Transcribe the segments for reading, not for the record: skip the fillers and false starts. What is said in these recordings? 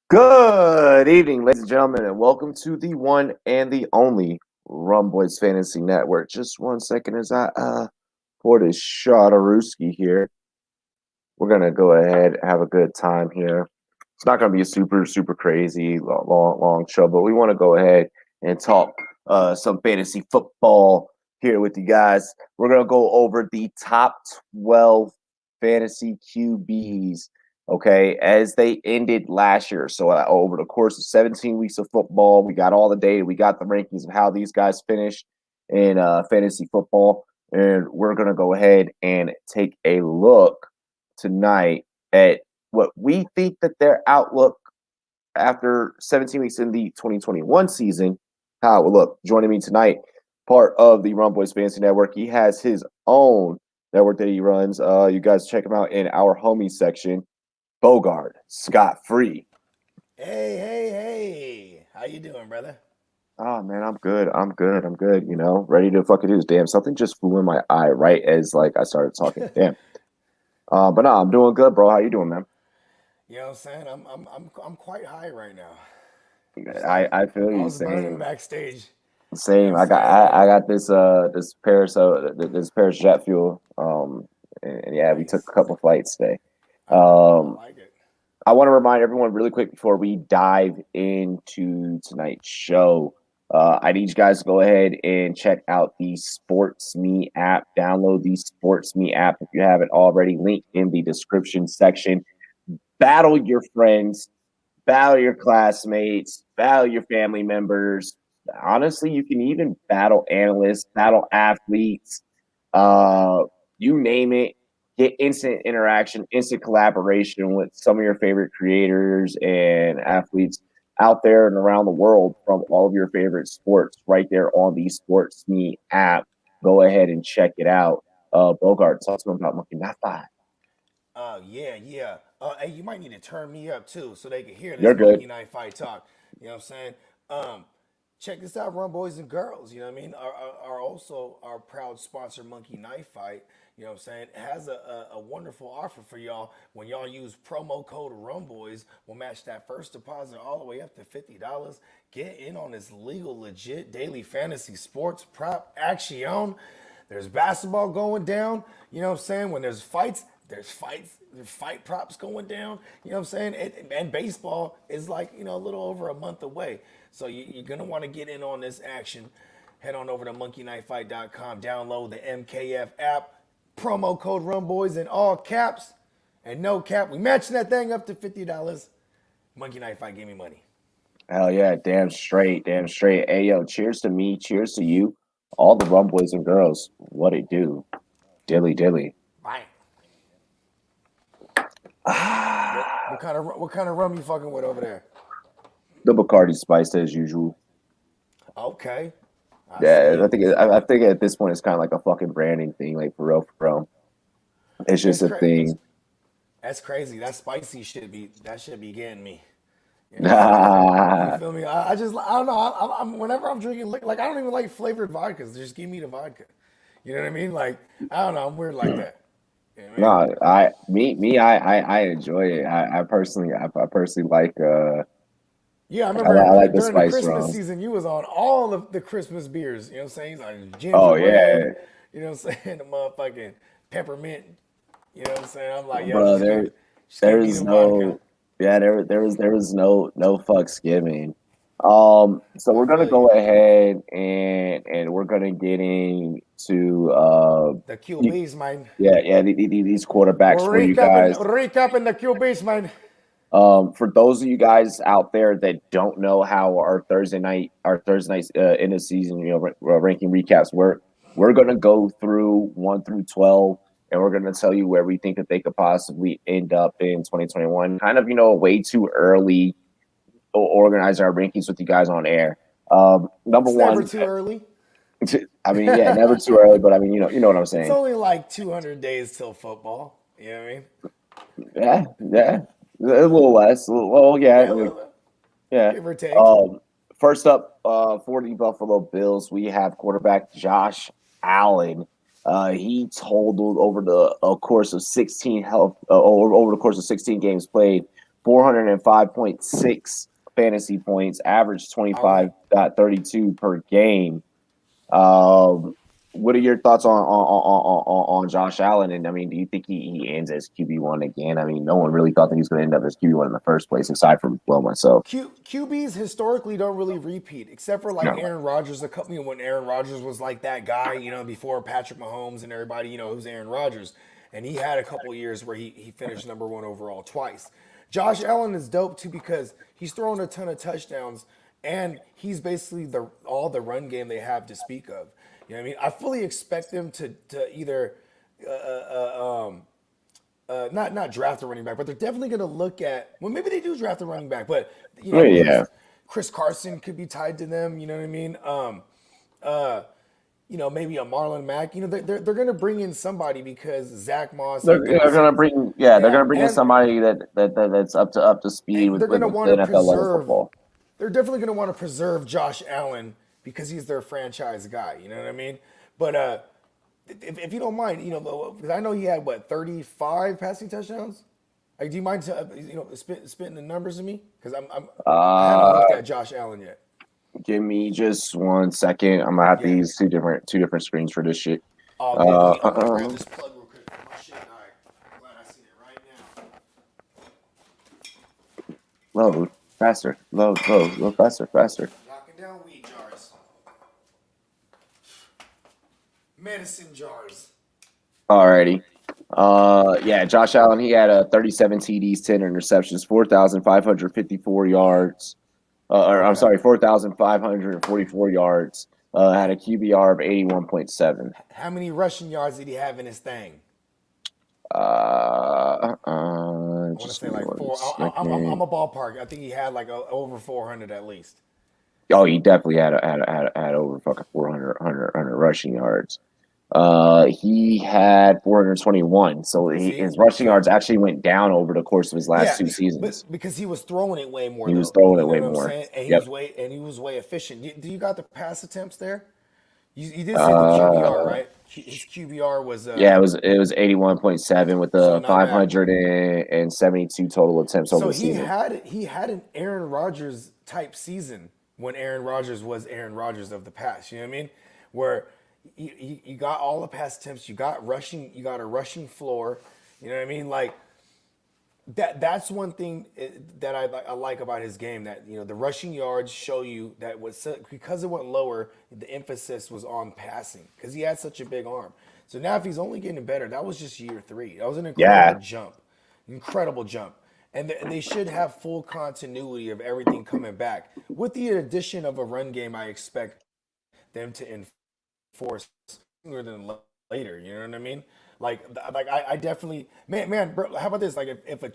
Good evening, ladies and gentlemen, and welcome to the one and the only Rumboyz Fantasy Network. Just 1 second as I pour this shot of Ruski here. We're gonna go ahead and have a good time here. It's not gonna be a super crazy long show, but we want to go ahead and talk some fantasy football here with you guys. We're gonna go over the top 12 fantasy QBs, okay, as they ended last year. So over the course of 17 weeks of football, we got all the data, we got the rankings of how these guys finished in fantasy football, and we're gonna go ahead and take a look tonight at what we think that their outlook after 17 weeks in the 2021 season, how it will look. Joining me tonight, part of the Rumboyz Fantasy Network. He has his own network that he runs. You guys check him out in our homies section. Bogard, Scott Free. Hey. How you doing, brother? Oh man, I'm good. I'm good. You know, ready to fucking do this. Damn, something just flew in my eye right as I started talking. Damn. But no, I'm doing good, bro. How you doing, man? You know what I'm saying? I'm quite high right now. I feel I you. was burning Same. backstage. You know Same. what I'm I saying? got this Paris jet fuel. And yeah, we took Nice. a couple flights today. I Um, like it. I want to remind everyone really quick before we dive into tonight's show. I need you guys to go ahead and check out the SportsMe app. Download the SportsMe app if you haven't already. Link in the description section. Battle your friends, battle your classmates, battle your family members. Honestly, you can even battle analysts, battle athletes, uh, you name it. Get instant interaction, instant collaboration with some of your favorite creators and athletes out there and around the world from all of your favorite sports right there on the Sports Me app. Go ahead and check it out. Bogart, talk to me about Monkey Not Five. Yeah. Hey, you might need to turn me up too so they can hear You're this good. Monkey Knife Fight talk. You know what I'm saying? Um, Check this out, Run Boys and Girls. You know what I mean? Are also our proud sponsor, Monkey Knife Fight. You know what I'm saying? It has a wonderful offer for y'all. When y'all use promo code Rumboys, we'll match that first deposit all the way up to $50. Get in on this legal, legit daily fantasy sports prop action. There's basketball going down. You know what I'm saying? When there's fights, there's fight props going down. You know what I'm saying? And baseball is like, a little over a month away. So you're going to want to get in on this action. Head on over to monkeyknifefight.com, download the MKF app, promo code RUNBOYS in all caps and no cap. We matching that thing up to $50. Monkey Knife Fight, give me money. Hell yeah, damn straight, damn straight. Hey yo, cheers to me, cheers to you, all the rum boys and girls. What it do? Dilly. Bang. Ah, What kind of rum you fucking with over there? the Bacardi spiced as usual. Okay. I see Yeah, you. I think at this point it's kind of like a fucking branding thing, like for real. It's just It's a crazy. thing. That's crazy. That spicy should be getting me. You know what I'm saying? You Ah, feel me? I don't know. Whenever I'm drinking, like I don't even like flavored vodkas. Just give me the vodka. You know what I mean? Like I don't know. I'm weird like that. You know what I mean? no, I enjoy it. I personally like Yeah, I remember I like the during the spice Christmas rums. season, you was on all of the Christmas beers. You know what I'm saying? Like Oh ginger ale. yeah, You know what I'm saying? The motherfucking peppermint. You know what I'm saying? I'm like, yo, bro. just give me There's the vodka. no, yeah, there was no fucks given. So I we're gonna feel go you. ahead and we're gonna get into The you, QBs, man. these quarterbacks We're for you guys. recapping the QBs, man. For those of you guys out there that don't know how our Thursday night end of season, ranking recaps work, we're gonna go through 1 through 12, and we're gonna tell you where we think that they could possibly end up in 2021. Kind of, way too early to organize our rankings with you guys on air. Number It's never one, too early. I mean, yeah, never too early, but I mean, you know what I'm It's saying. only like 200 days till football. You know what I mean? Yeah, a little less. Well, yeah, Yeah, yeah. give or take. Um, First up, for the Buffalo Bills, we have quarterback Josh Allen. He totaled over the course of 16 health over the course of 16 games played 405.6 fantasy points, average All right. 25.32 per game. Um, what are your thoughts on Josh Allen? And I mean, do you think he ends as QB1 again? I mean, no one really thought that he was going to end up as QB1 in the first place, aside from myself. QBs historically don't really repeat, except for like No. Aaron Rodgers. When Aaron Rodgers was like that guy, before Patrick Mahomes and everybody, it was Aaron Rodgers, and he had a couple years where he finished number one overall twice. Josh Allen is dope too because he's throwing a ton of touchdowns, and he's basically all the run game they have to speak of. You know what I mean? I fully expect them to either not draft a running back, but they're definitely going to look at. Well, maybe they do draft a running back, but Oh, yeah. Chris Carson could be tied to them. You know what I mean? Maybe a Marlon Mack. They're going to bring in somebody because Zach Moss. They're going to bring they're going to bring in and somebody that's up to speed with they're going to the want to NFL level preserve. football. They're definitely going to want to preserve Josh Allen because he's their franchise guy. You know what I mean? But if you don't mind, because I know he had 35 passing touchdowns. Like, do you mind spitting the numbers to me? Because I haven't looked at Josh Allen yet. Give me just 1 second. I'm gonna have to use two different screens for this shit. Oh, dude, I'm gonna grab this plug real quick for my shit. All right, I'm glad I seen it right now. Load faster, load faster. Knocking down weed jars, medicine jars. Alrighty. Yeah, Josh Allen, he had 37 TDs, 10 interceptions, 4,554 yards. I'm sorry, 4,544 yards. Had a QBR of 81.7. How many rushing yards did he have in his thing? I want to say like 4. I'm a ballpark. I think he had like over 400 at least. Oh, he definitely had over fucking 400 rushing yards. He had 421, so his rushing yards actually went down over the course of his last two seasons. But because he was throwing it way more. He was throwing it way more, and he was way efficient. Do you got the pass attempts there? You did say the QBR, right? His QBR was it was 81.7 with the 572 total attempts over the season. So he had an Aaron Rodgers type season when Aaron Rodgers was Aaron Rodgers of the past. You know what I mean? Where you got all the pass attempts, you got a rushing floor. You know what I mean? Like that's one thing that I like about his game, that the rushing yards show you that because it went lower, the emphasis was on passing because he had such a big arm. So now if he's only getting better, that was just year 3. That was an incredible jump. And they should have full continuity of everything coming back. With the addition of a run game, I expect them to enforce sooner than later. You know what I mean? Like I definitely, man, bro, how about this? Like if a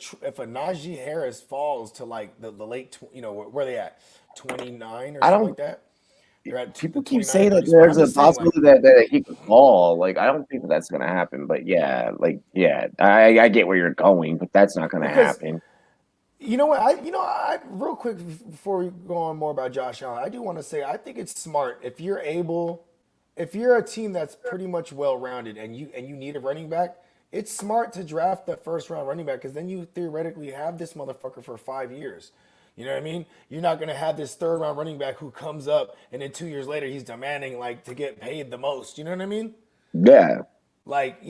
Najee Harris falls to like the late, where they at, 29 or something like that. People keep saying that there's a possibility that he could fall. Like, I don't think that's going to happen. But I get where you're going, but that's not going to happen. You know what? I real quick before we go on more about Josh Allen, I do want to say I think it's smart if you're a team that's pretty much well-rounded and you need a running back, it's smart to draft the first-round running back because then you theoretically have this motherfucker for 5 years. You know what I mean? You're not going to have this third-round running back who comes up and then 2 years later he's demanding like to get paid the most. You know what I mean? Yeah. Like,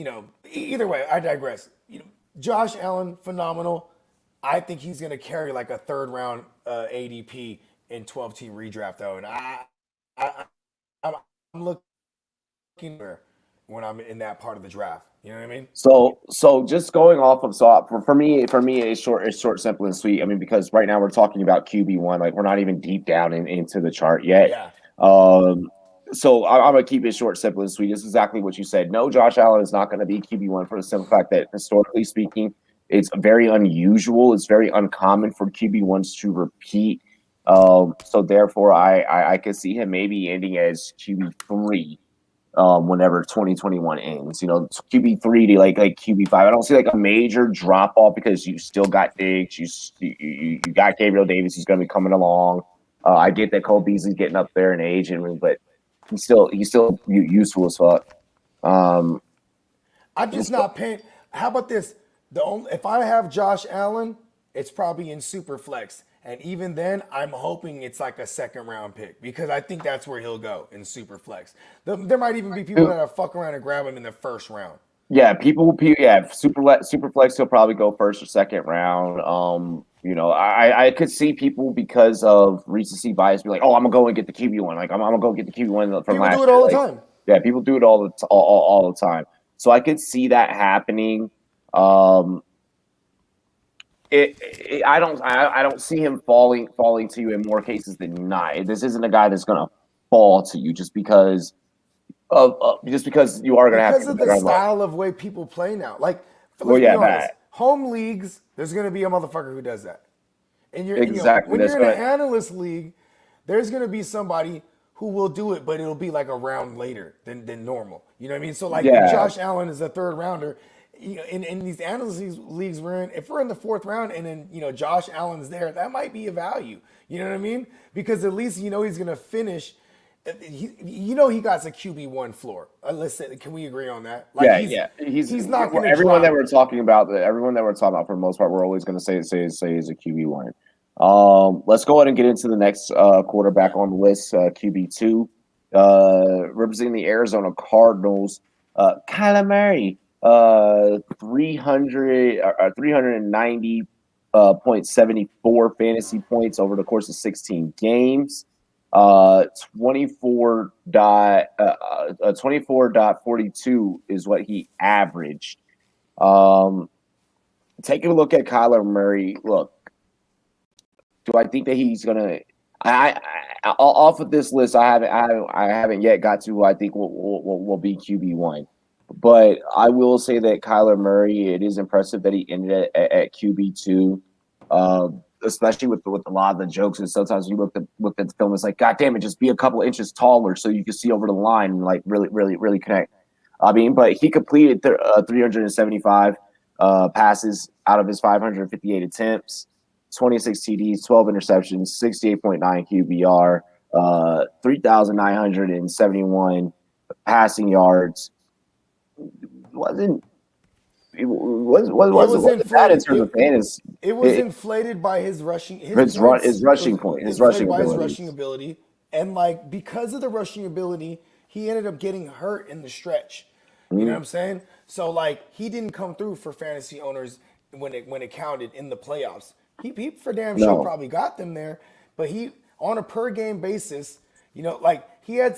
either way, I digress. Josh Allen, phenomenal. I think he's going to carry like a third-round ADP in 12-team redraft though, and I'm looking when I'm in that part of the draft. You know what I mean? So just going off of for me it's short, simple, and sweet. I mean, because right now we're talking about QB1, like we're not even deep down into the chart yet. Yeah. So I'm gonna keep it short, simple, and sweet. It's exactly what you said. No, Josh Allen is not going to be QB1 for the simple fact that historically speaking, it's very unusual. It's very uncommon for QB1s to repeat. So therefore, I could see him maybe ending as QB3 whenever 2021 ends. QB3 to like QB5. I don't see like a major drop off because you still got Diggs. You got Gabriel Davis. He's going to be coming along. I get that Cole Beasley's getting up there in age, but he's still useful as fuck. I'm just not paying. How about this? If I have Josh Allen, it's probably in Superflex. And even then, I'm hoping it's like a second round pick because I think that's where he'll go in Superflex. There might even be people that are fuck around and grab him in the first round. Yeah, Superflex he'll probably go first or second round. I could see people because of recency bias be like, oh, I'm gonna go and get the QB1. Like I'm gonna go get the QB1 from People do last it year. all the Like, time. yeah, people do it all the time. So I could see that happening. Um, I don't see him falling to you in more cases than not. This isn't a guy that's gonna fall to you just because you are gonna have Because to of get the better on luck. style of way people play now. Like, Well, let's be yeah, honest, that home leagues, there's gonna be a motherfucker who does that. exactly. When That's you're in an gonna analyst league, there's gonna be somebody who will do it, but it'll be like a round later than normal. You know what I mean? So like if yeah. Josh Allen is a third rounder, in these analyst leagues we're in, if we're in the fourth round and then Josh Allen's there, that might be a value. You know what I mean? Because at least he's gonna finish. He got a QB1 floor. Let's say, can we agree on that? Like Yeah. he's not gonna Everyone that drop. we're talking about. Everyone that we're talking about for the most part, we're always going to say is a QB1. Let's go ahead and get into the next quarterback on the list, QB2, representing the Arizona Cardinals, Kyler Murray, 390 point 74 fantasy points over the course of 16 games. 24.42 is what he averaged. Taking a look at Kyler Murray, look, do I think that he's gonna? Off of this list, I haven't yet got to who I think will be QB1, but I will say that Kyler Murray, it is impressive that he ended at QB2. Especially with a lot of the jokes, and sometimes you look at the film, it's like, God damn it, just be a couple inches taller so you can see over the line and like really connect. I mean, but he completed 375 passes out of his 558 attempts, 26 TDs, 12 interceptions, 68.9 QBR, 3,971 passing yards. Wasn't It was bad in inflated. terms of fantasy. It was inflated by his rushing. His It was rushing point, his inflated rushing by his rushing abilities. ability, and like because of the rushing ability, he ended up getting hurt in the stretch. You know what Mhm. I'm saying? So like he didn't come through for fantasy owners when it counted in the playoffs. He for damn sure No, probably got them there, but he on a per game basis, like he had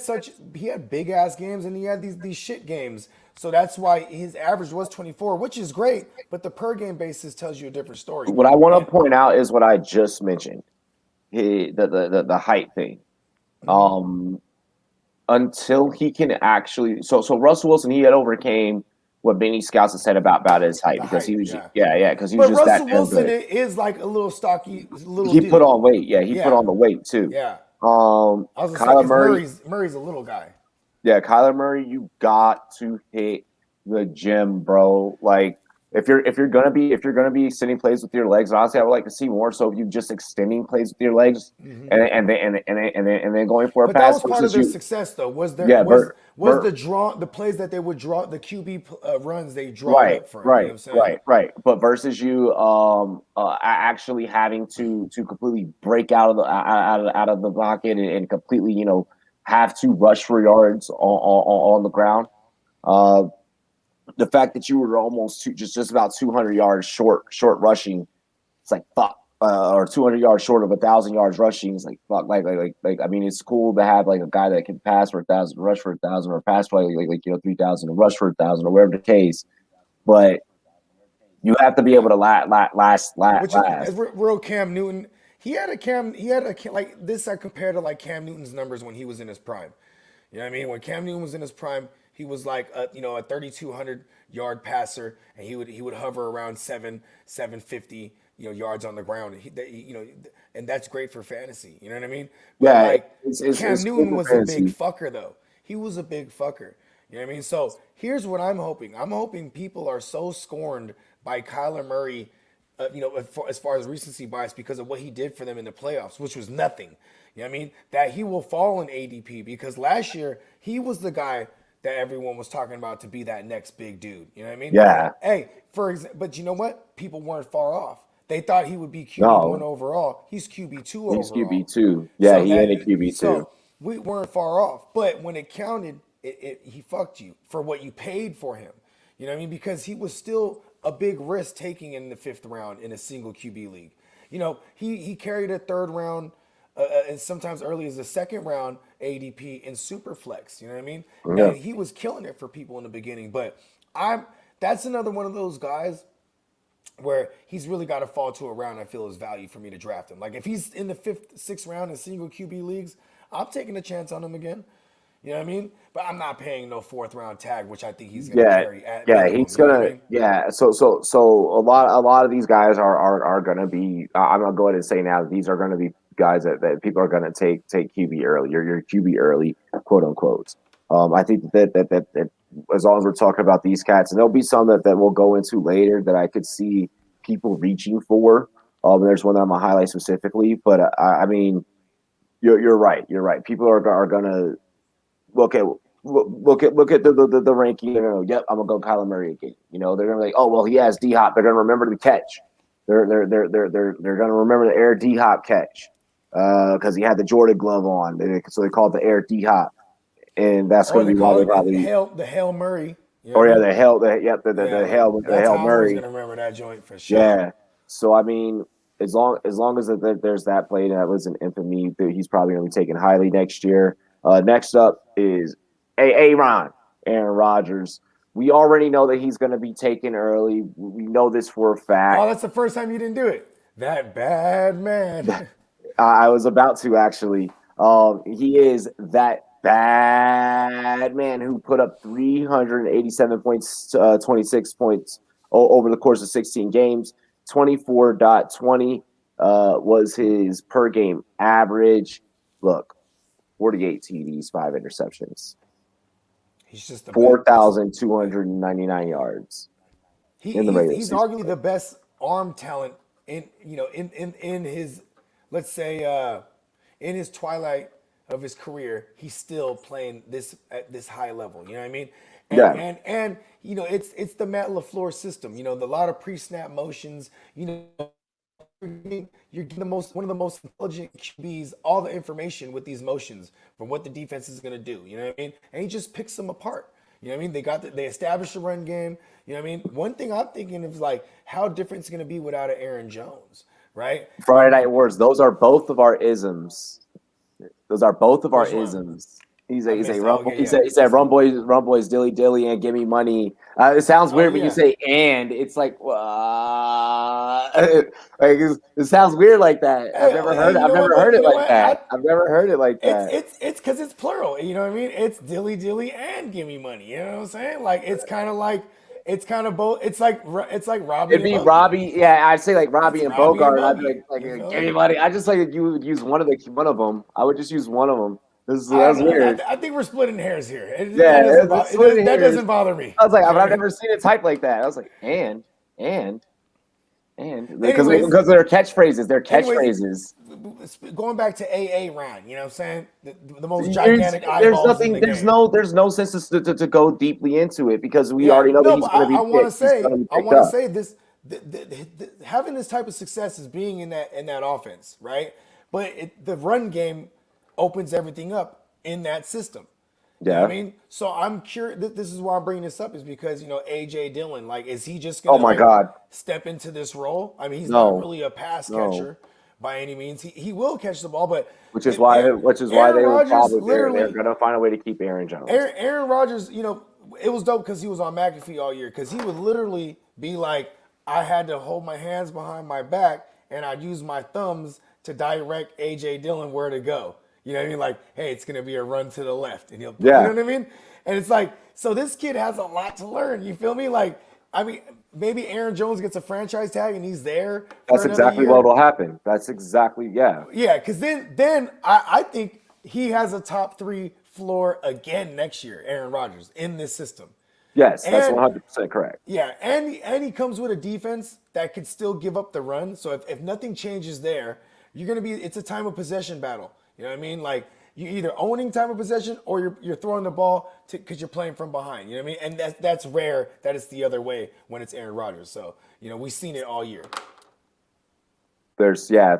big ass games and he had these shit games. So that's why his average was 24, which is great, but the per game basis tells you a different story. what I want And to point out is what I just mentioned, the height thing. Um, until he can actually, so Russell Wilson, he had overcame what many scouts have said about his height the because he height, was yeah. because he was But just that Russell damn Wilson good. is like a little stocky little He put dude. on weight, yeah, he put Yeah, on the weight too. yeah. I was gonna say Kyler because Murray, Murray's a little guy. yeah, Kyler Murray, you got to hit the gym, bro. Like if you're gonna be extending plays with your legs, honestly, I would like to see more. So if you just extending plays with your legs and then going for a But that pass was part of versus their you, success, though. Was there yeah, was the plays that they would draw the QB runs they drawed right, up for him? You know what I'm saying? right. But versus you, actually having to completely break out of out of the pocket and completely, have to rush for yards on the ground. Uh, the fact that you were almost just about 200 yards short rushing, it's like fuck. Or 200 yards short of 1,000 yards rushing is like fuck. Like. I mean, it's cool to have like a guy that can pass for 1,000, rush for 1,000, or pass for 3,000, and rush for 1,000, or whatever the case. But you have to be able Yeah. to Which is last. real Cam Newton. Like this. I compare to like Cam Newton's numbers when he was in his prime. You know what I mean? When Cam Newton was in his prime, he was like a 3,200 yard passer, and he would hover around 750 yards on the ground. And that's great for fantasy. You know what I mean? But Yeah, like Cam it's cool Newton for was a big fantasy. fucker though. He was a big fucker. You know what I mean? So here's what I'm hoping. I'm hoping people are so scorned by Kyler Murray, as far as recency bias because of what he did for them in the playoffs, which was nothing. You know what I mean? That he will fall in ADP because last year he was the guy that everyone was talking about to be that next big dude. You know what I mean? Yeah, Hey, but you know what? People weren't far off. They thought he would be QB1 No, overall. He's QB2 he's QB overall. two. Yeah, So he ain't a QB two. so we weren't far off. But when it counted, he fucked you for what you paid for him. You know what I mean? Because he was still a big risk taking in the fifth round in a single QB league. You know, he carried a third round and sometimes early as a second round ADP in Superflex. You know what I mean? Yeah. And he was killing it for people in the beginning. But that's another one of those guys where he's really got to fall to a round I feel is value for me to draft him. Like if he's in the fifth, sixth round in single QB leagues, I'm taking a chance on him again. You know what I mean? But I'm not paying no fourth round tag, which I think he's going to Yeah, carry at yeah, minimum. he's You know what I gonna. mean? Yeah, so a lot of these guys are gonna be. I'm gonna go ahead and say now that these are gonna be guys that people are gonna take QB early. Your QB early, quote unquote. I think that as long as we're talking about these cats, and there'll be some that we'll go into later that I could see people reaching for. There's one that I'm gonna highlight specifically, but I mean, you're right. You're right. People are gonna look at look at the ranking. They're gonna go, yep, I'm gonna go Kyler Murray again. You know, they're gonna be like, oh well, he has D Hop. They're gonna remember the catch. They're gonna remember the Air D Hop catch because he had the Jordan glove on. So they call it the Air D Hop, and that's Or gonna they be why call they it probably. the Hail Murray. You know Or what I yeah, mean? Yeah, the like Hail that's how I'm always Murray. gonna remember that joint for sure. Yeah. So I mean, as long as there's that play that was an infamy, he's probably going to be taken highly next year. Next up is Aaron Rodgers. We already know that he's going to be taken early. We know this for a Oh, fact. that's the first time you didn't do it. That bad man. I was about to actually. He is that bad man who put up 387 points, 26 points over the course of 16 games. 24.20 was his per game average. Look, 48 TDs, 5 interceptions, He's just the best. 4,299 yards He, in the he's regular he's season. arguably the best arm talent in his, let's say, in his twilight of his career. He's still playing this at this high level. You know what I mean? And Yeah. and you know it's the Matt LaFleur system. You know, a lot of pre-snap motions. You know, you're getting one of the most intelligent QBs all the information with these motions from what the defense is going to do. You know what I mean? And he just picks them apart. You know what I mean? They established the run game. You know what I mean? One thing I'm thinking is like how different it's going to be without an Aaron Jones, right? Friday Night Wars. Those are both of our isms. Those are both of our Which one? isms. He's I a missed. Oh rumble. yeah, yeah. He said Rumboyz dilly dilly and give me money. It sounds Oh weird when you yeah. say and. It's like like it sounds weird like that. Hey, you I've know what? never But heard you it know like what? that. I've never heard it like that. It's because it's plural. You know what I mean? It's dilly dilly and give me money. You know what I'm saying? Like it's kind of both. It's like Robbie It'd and be Buggy. Robbie. Yeah, I'd say like It's Robbie and Robbie and Bogart. I'd be Buggy. like You feel give me me? money. I just like that you would use one of them. I would just use one of them. I don't That's know. weird. I think we're splitting hairs here. Yeah, That doesn't it's bother. splitting That hairs. doesn't bother me. I was like, You know I've what I mean? never seen it typed like that. I was like, and because Anyways, they're catchphrases. They're anyways, catchphrases. going back to AA round. You know what I'm saying? The most There's, gigantic eyeballs in the game. there's no sense to go deeply into it because we Yeah, already know that no, he's but going to be I want to picked. He's going say, to be picked up. this, having this type of success is being in that offense, right? But the run game opens everything up in that system. You know what I Yeah. mean? So I'm curious. This is why I'm bringing this up is because AJ Dillon, like, is he just Oh gonna my like God. step into this role? I mean, he's not No. really a pass No. catcher by any means. He will catch the ball, but Which is why Aaron they will Rodgers probably they're literally going to find a way to keep Aaron Jones. Aaron Rodgers, it was dope because he was on McAfee all year because he would literally be like, I had to hold my hands behind my back and I'd use my thumbs to direct AJ Dillon where to go. You know what I mean? Like, hey, it's gonna be a run to the left, and you know Yeah. what I mean? And it's like, so this kid has a lot to learn. You feel me? Like, I mean, maybe Aaron Jones gets a franchise tag and he's there for That's another exactly what year. will happen. That's exactly yeah. Yeah, because then I think he has a top three floor again next year, Aaron Rodgers, in this system. Yes, that's And 100% correct. yeah, and he comes with a defense that could still give up the run. So if nothing changes there, it's a time of possession battle. You know what I mean? Like you either owning time of possession or you're throwing the ball because you're playing from behind. You know what I mean? And that's rare that it's the other way when it's Aaron Rodgers. So we've seen it all year. There's yeah.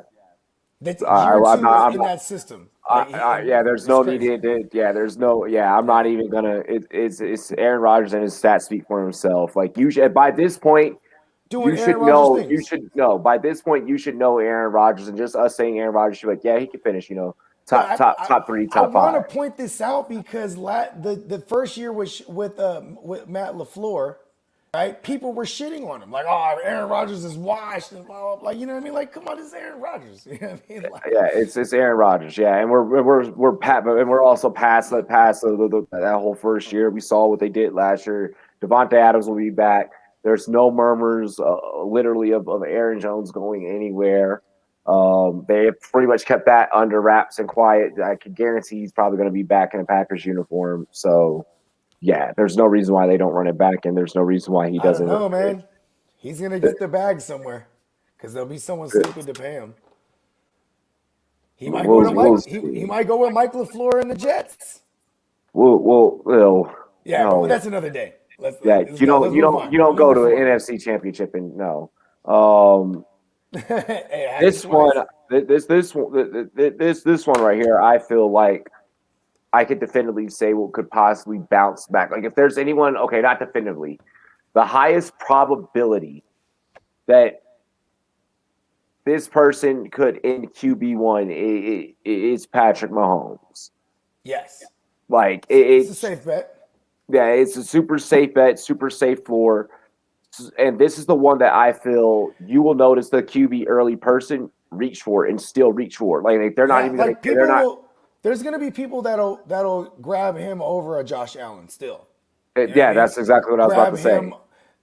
That's I, year I'm two not. in that system. Like Yeah, there's it's no need crazy. yeah, there's no, yeah, I'm not Yeah. even gonna, it's Aaron Rodgers and his stats speak for himself. Like, you should, by this point, Doing Aaron Rodgers things. by this point, you should know Aaron Rodgers, and just us saying Aaron Rodgers should be like, yeah, he can finish, But top three, I top want to five. point this out because the first year was with Matt LaFleur, right? People were shitting on him like, oh, Aaron Rodgers is washed and blah blah blah. You know what I mean? Like, come on, this is Aaron Rodgers. You know what I mean? Like, Yeah, it's Aaron Rodgers, yeah, and we're also past that whole first year. We saw what they did last year. Devontae Adams will be back. There's no murmurs, literally, of Aaron Jones going anywhere. They have pretty much kept that under wraps and quiet. I can guarantee he's probably going to be back in a Packers uniform. So, yeah, there's no reason why they don't run it back, and there's no reason why he I don't doesn't run know, it. man. He's gonna get the bag somewhere because there'll be someone stupid to pay him. He might go to We'll Mike. see. He might go with Mike LaFleur and the Jets. Yeah, but No. that's another day. Yeah, Let's go. Let's move on. you don't go to Moving an forward. NFC Championship and no. Um, Hey, it happened this one, twice. this one right here, I feel like I could definitively say could possibly bounce back. Like, if there's anyone, okay, not definitively, the highest probability that this person could end QB1 is Patrick Mahomes. Yes, Like, it's a safe bet. yeah, it's a super safe bet, super safe floor. And this is the one that I feel you will notice the QB early person reach for and still reach for. Like, they're not Yeah, even gonna, like they're people not. will. There's gonna be people that'll grab him over a Josh Allen still. You know what I Yeah, mean? that's exactly what I was about Grab to say. him.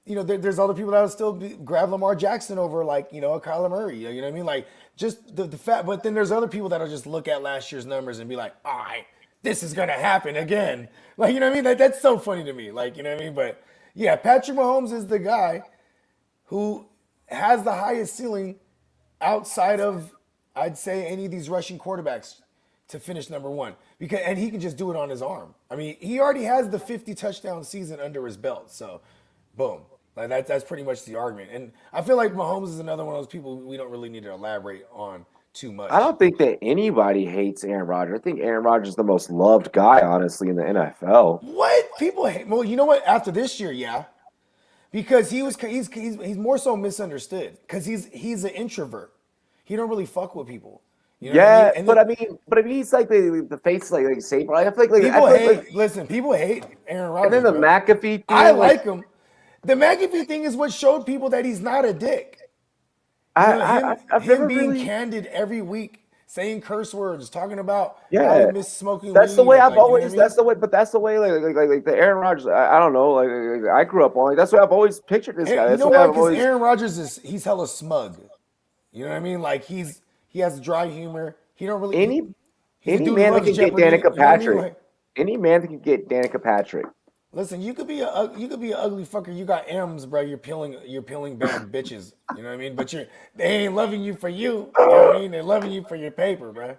There's other people that'll still grab Lamar Jackson over like a Kyler Murray. You know what I mean? Like just the fact. But then there's other people that'll just look at last year's numbers and be like, all right, this is gonna happen again. Like, you know what I mean? That's so funny to me. Like, you know what I mean? But yeah, Patrick Mahomes is the guy who has the highest ceiling outside of, I'd say, any of these rushing quarterbacks to finish number one, and he can just do it on his arm. I mean, he already has the 50 touchdown season under his belt, so boom, like that's pretty much the argument. And I feel like Mahomes is another one of those people we don't really need to elaborate on too I much. don't think that anybody hates Aaron Rodgers. I think Aaron Rodgers is the most loved guy, honestly, in the NFL. What people hate? Well, you know what? After this year, yeah, because he's more so misunderstood because he's an introvert. He don't really fuck with people. You know what I mean? Yeah, And but then I mean, he's like the face, like safe. I feel like, people hate. Listen, people hate Aaron and then Rodgers, the bro. McAfee I thing, like, like him. The McAfee thing is what showed people that he's not a dick. I've Him never being really, candid every week, saying curse words, talking about how he yeah. missed smoking That's the weed, way and I've like, you know what I always. mean? That's the way, but that's the way. Like the Aaron Rodgers. I don't know. Like, I grew up on. Like, that's the way I've always pictured this guy. You That's know the way why? I've Because always. Aaron Rodgers he's hella smug. You know what I mean? Like he has dry humor. He don't really. Any He's a any dude who man that loves can get Jeopardy. Danica You know what I mean? Patrick. Like, Any man that can get Danica Patrick. listen, you could be an ugly fucker. You got M's, bro. You're peeling bad bitches. You know what I mean? But they ain't loving you for you. You know what I mean? They're loving you for your paper, bro.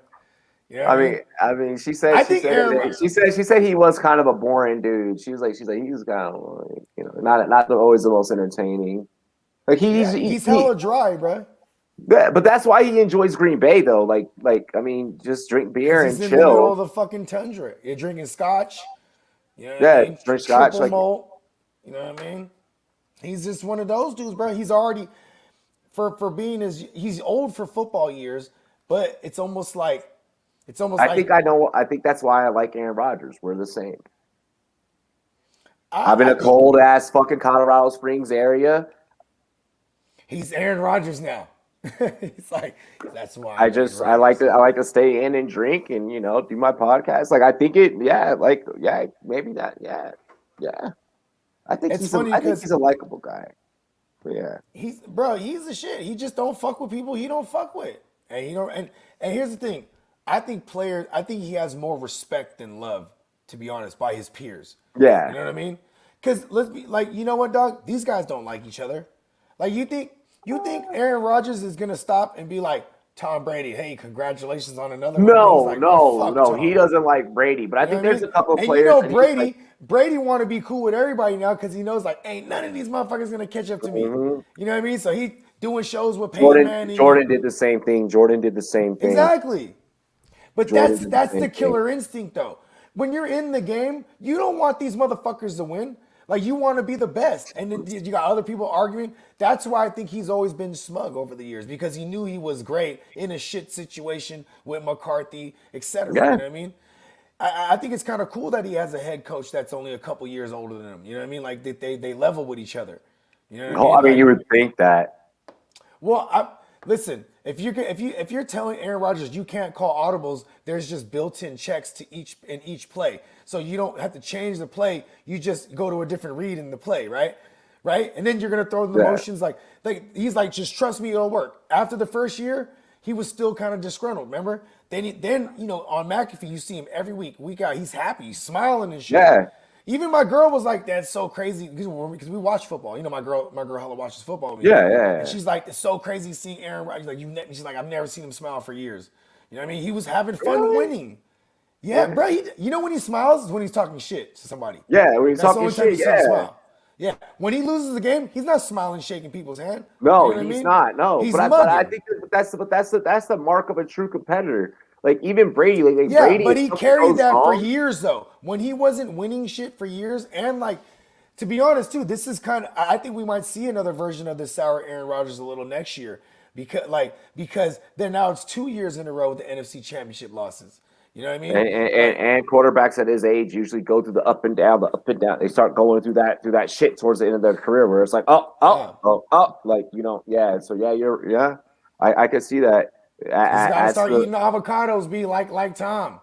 You know what I mean? I mean, I think Aaron. she said he was kind of a boring dude. She's like he was kind of like, not always the most entertaining. Like Yeah, he's hella dry, bro. yeah, but that's why he enjoys Green Bay though. I mean, just drink Because beer he's and in the middle chill. of the fucking tundra. You're drinking scotch. You know what I Yeah, mean? drink scotch. Triple Like, malt. You know what I mean? He's just one of those dudes, bro. He's already for being he's old for football years, but it's almost I like think I know. I think that's why I like Aaron Rodgers. We're the same. I'm in I a think cold ass fucking Colorado Springs area. he's Aaron Rodgers now. He's like, that's why I'm Aaron I like to stay in and drink and do my podcast. Like, I think maybe that yeah. It's funny I think because he's a likable guy. But yeah. he's the shit. He just don't fuck with people he don't fuck with. And you know, and here's the thing. I think he has more respect than love, to be honest, by his peers. You Yeah. know what I mean? Because let's be like, you know what, dog? These guys don't like each other. Like you think Aaron Rodgers is gonna stop and be like, Tom Brady, hey, congratulations on another one? And he's No, like, man, no, fuck no. He Tom. doesn't like Brady, but I You know think what I there's mean? a couple of And players that he's like, Brady want to be cool with everybody now because he knows like ain't none of these motherfuckers gonna catch up to me. mhm. You know what I mean? So doing shows with Peyton Manning. Jordan did the same thing. Exactly. But Jordan did the that's same the thing. killer instinct, though. When you're in the game, you don't want these motherfuckers to win. Like, you want to be the best. And then you got other people arguing. That's why I think he's always been smug over the years, because he knew he was great in a shit situation with McCarthy, etc. Yeah. You know what I mean? I think it's kind of cool that he has a head coach that's only a couple years older than him. You know what I mean? Like, they level with each other. You know what I mean? I mean, Like, you would think that. well, listen. If you're telling Aaron Rodgers you can't call audibles, there's just built-in checks to each play, so you don't have to change the play. You just go to a different read in the play, right? Right, and then you're gonna throw in the motions like he's like, just trust me, it'll work. After the first year, he was still kind of disgruntled. Remember? Then on McAfee, you see him every week out. He's happy, he's smiling and shit. Yeah. Even my girl was like, "That's so crazy," because we watch football. My girl hella watches football with me. Yeah. And she's like, "It's so crazy seeing Aaron Rodgers." Like, she's like, "I've never seen him smile for years." You know what I mean? He was having fun winning. Yeah, bro. When he smiles is when he's talking shit to somebody. Yeah, when he's That's talking the only time you shit. see him Yeah. smile. Yeah. When he loses the game, he's not smiling, shaking people's hand. No, You know what I he's mean? not. No, He's but I mugging. think that's the mark of a true competitor. Like, even Brady, like Yeah, Brady, but if he something carried goes that for wrong- years, though. When he wasn't winning shit for years, and like, to be honest, too, this is kind of. I think we might see another version of this sour Aaron Rodgers a little next year, because then now it's 2 years in a row with the NFC Championship losses. You know what I mean? And quarterbacks at his age usually go through the up and down. They start going through that shit towards the end of their career, where it's like, like, yeah. So yeah, I can see that. He's got to start eating avocados, be like Tom.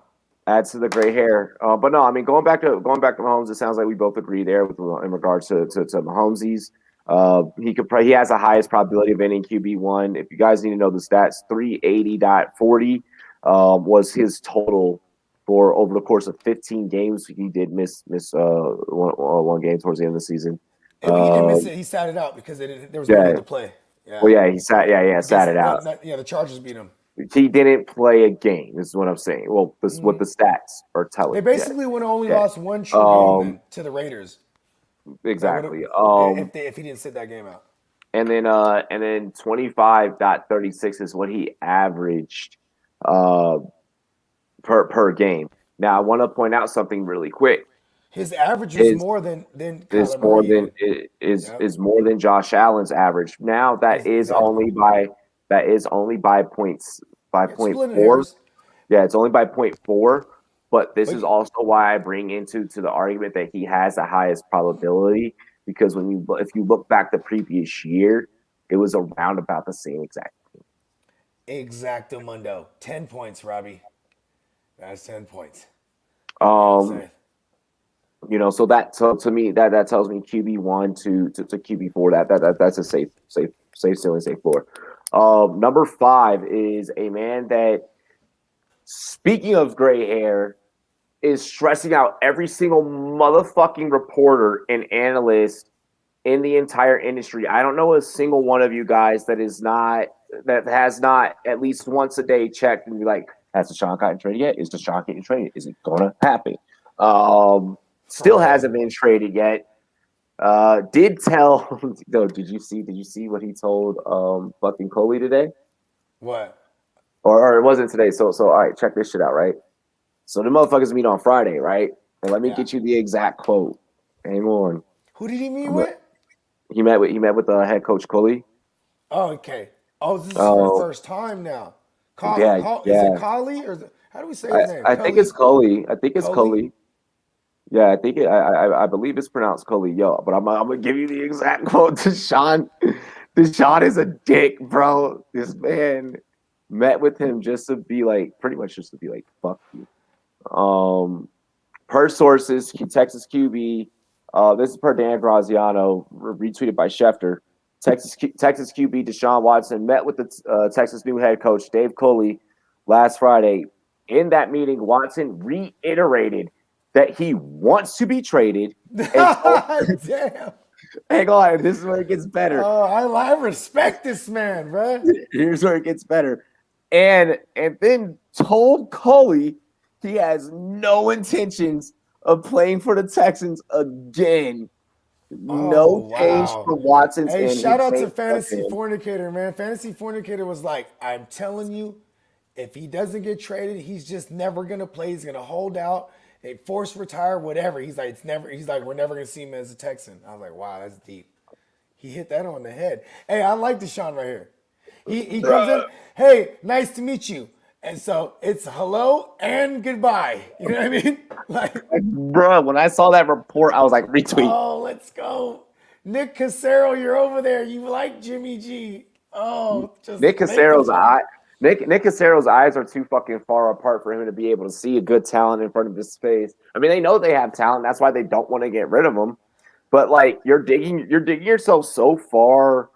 Adds to the gray hair. But no, I mean, going back to Mahomes, it sounds like we both agree there in regards to Mahomes's. He has the highest probability of ending QB1. If you guys need to know the stats, 380.40 was his total for over the course of 15 games. He did miss one game towards the end of the season. He didn't miss it. He sat it out because there was no need to play. Yeah. Well, yeah, he sat it out. The Chargers beat him. He didn't play a game. This is what I'm saying. Well, this is what the stats are telling. They basically would have only lost one true game then, to the Raiders. Exactly. If he didn't sit that game out. And then 25.36 is what he averaged per game. Now, I want to point out something really quick. His average was more than is more than Josh Allen's average. Now that is only by points by 0.4. Yeah, it's only by 0.4. But this is also why I bring into the argument that he has the highest probability, because if you look back the previous year, it was around about the same exact thing. Exactamundo. 10 points, Robbie. That's 10 points. So to me that tells me QB1 to QB4. That's a safe ceiling, safe floor. Number 5 is a man that, speaking of gray hair, is stressing out every single motherfucking reporter and analyst in the entire industry. I don't know a single one of you guys that has not at least once a day checked and be like, has Deshaun gotten traded yet? Is Deshaun getting traded? Is it gonna happen? Still hasn't been traded yet. Did tell no, did you see what he told fucking Coley today? What? Or it wasn't today. So all right, check this shit out, right? So the motherfuckers meet on Friday, right? And let me get you the exact quote. Hang on. Who did he meet with? He met with the head coach Coley. Oh, okay. Oh, this is the first time now. Is it Coley or how do we say his name? I think it's Coley. Yeah, I believe it's pronounced Coley. Yo, but I'm gonna give you the exact quote. Deshaun is a dick, bro. This man met with him just to be like, fuck you. Per sources, Texas QB. This is per Dan Graziano, retweeted by Schefter. Texas QB Deshaun Watson met with the Texas new head coach Dave Coley last Friday. In that meeting, Watson reiterated that he wants to be traded. Damn. Hang on, this is where it gets better. Oh, I respect this man, bro. Here's where it gets better. And then told Coley he has no intentions of playing for the Texans again. Oh No change wow. from Watson's Hey, end. shout He out to changed of Fantasy him. Fornicator, man. Fantasy Fornicator was like, I'm telling you, if he doesn't get traded, he's just never gonna play. He's gonna hold out, a force retire, whatever. He's like, it's never. He's like, we're never gonna see him as a Texan. I was like, wow, that's deep. He hit that on the head. Hey, I like Deshaun right here. He comes in, hey, nice to meet you. And so it's hello and goodbye. You know what I mean? Like, Bro, when I saw that report, I was like, retweet. oh, let's go. Nick Casero, you're over there. You like Jimmy G. Oh, just Nick make the Casero's fun. eye. Nick Casero's eyes are too fucking far apart for him to be able to see a good talent in front of his face. I mean, they know they have talent. That's why they don't want to get rid of him. But like, you're digging yourself so far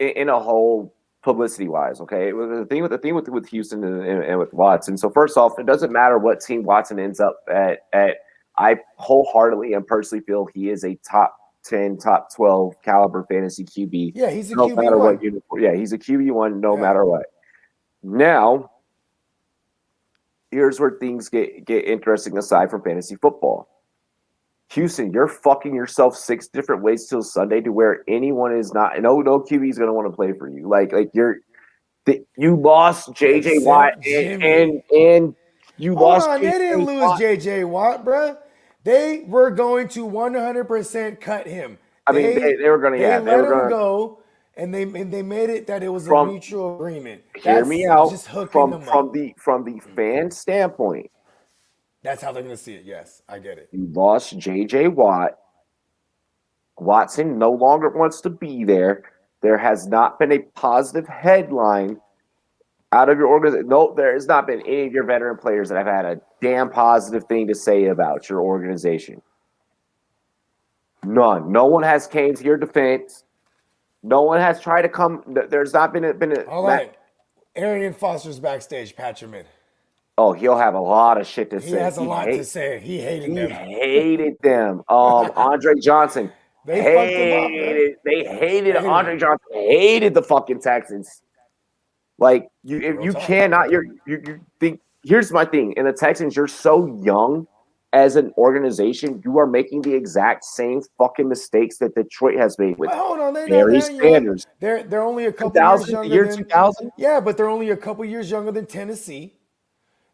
in a hole publicity wise. Okay, the thing with Houston and with Watson. So first off, it doesn't matter what team Watson ends up at. I wholeheartedly and personally feel he is a top 10, top 12 caliber fantasy QB. Yeah, he's a No QB matter what one. uniform. Yeah, he's a QB1 no Yeah. matter what. Now, here's where things get interesting aside from fantasy football. Houston, you're fucking yourself 6 different ways till Sunday to where anyone is not. No QB is going to want to play for you. You lost JJ Watt Except Jimmy. and you Hold lost on, they didn't JJ lose Watt. JJ Watt, bruh. They were going to 100% cut him. I mean, they were going to, They yeah, they let were him going to, go, and they made it that it was a from, mutual agreement. hear me That's out, just hooking from them from up. the from the fan standpoint, That's how they're gonna see it. Yes, I get it. you lost JJ Watt. Watson no longer wants to be there. There has not been a positive headline out of your organization. No, there has not been any of your veteran players that have had a damn positive thing to say about your organization. None. No one has came to your defense. No one has tried to come. There's not been a. All right, Arian Foster's backstage. Patch him in. Oh, he'll have a lot of shit to He say. has a lot to say. He hated He them. hated them. Andre Johnson They fucked him up, man. hated. They hated Hated Andre him. Johnson. Hated the fucking Texans. Like if Real you talk. cannot, you think. Here's my thing. In the Texans, you're so young as an organization. You are making the exact same fucking mistakes that Detroit has made with But hold on, they're not Barry that young. Sanders. They're only a couple years 2000, the younger year than. 2000. Yeah, but they're only a couple years younger than Tennessee.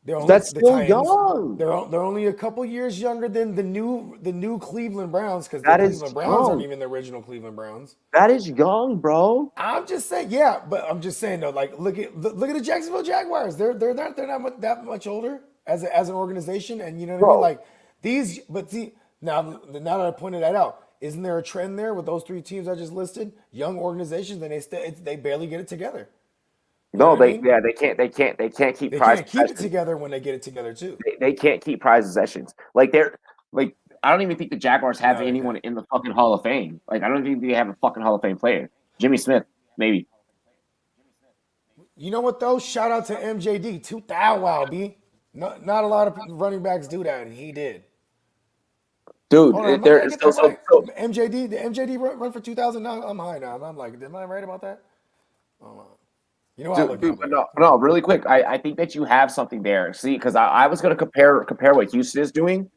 They're only That's the still Titans. young. They're only a couple years younger than the new Cleveland Browns because the That is Cleveland Browns aren't young. even the original Cleveland Browns. That is young, bro. I'm just saying, yeah, but I'm just saying though, like look at the Jacksonville Jaguars. They're not that much older as an organization, and you know what I mean. Bro, Like these, but see now that I pointed that out, isn't there a trend there with those three teams I just listed? Young organizations, and they barely get it together. You know no, what I mean? they can't keep They prize can't keep it possessions. together when they get it together too. They can't keep prize possessions. Like I don't even think the Jaguars have No, they anyone can't. in the fucking Hall of Fame. Like I don't think they have a fucking Hall of Fame player. Jimmy Smith, maybe. You know what though? Shout out to MJD. Toot that wow, B. Not a lot of running backs do that, and he did. Hold on, Dude, did there I is get that right? so MJD, the MJD run for 2009. I'm high now. I'm like, am I right about that? Hold on. You know what? I'll look it dude, up later. no, really quick. I think that you have something there. See, because I was going to compare what Houston is doing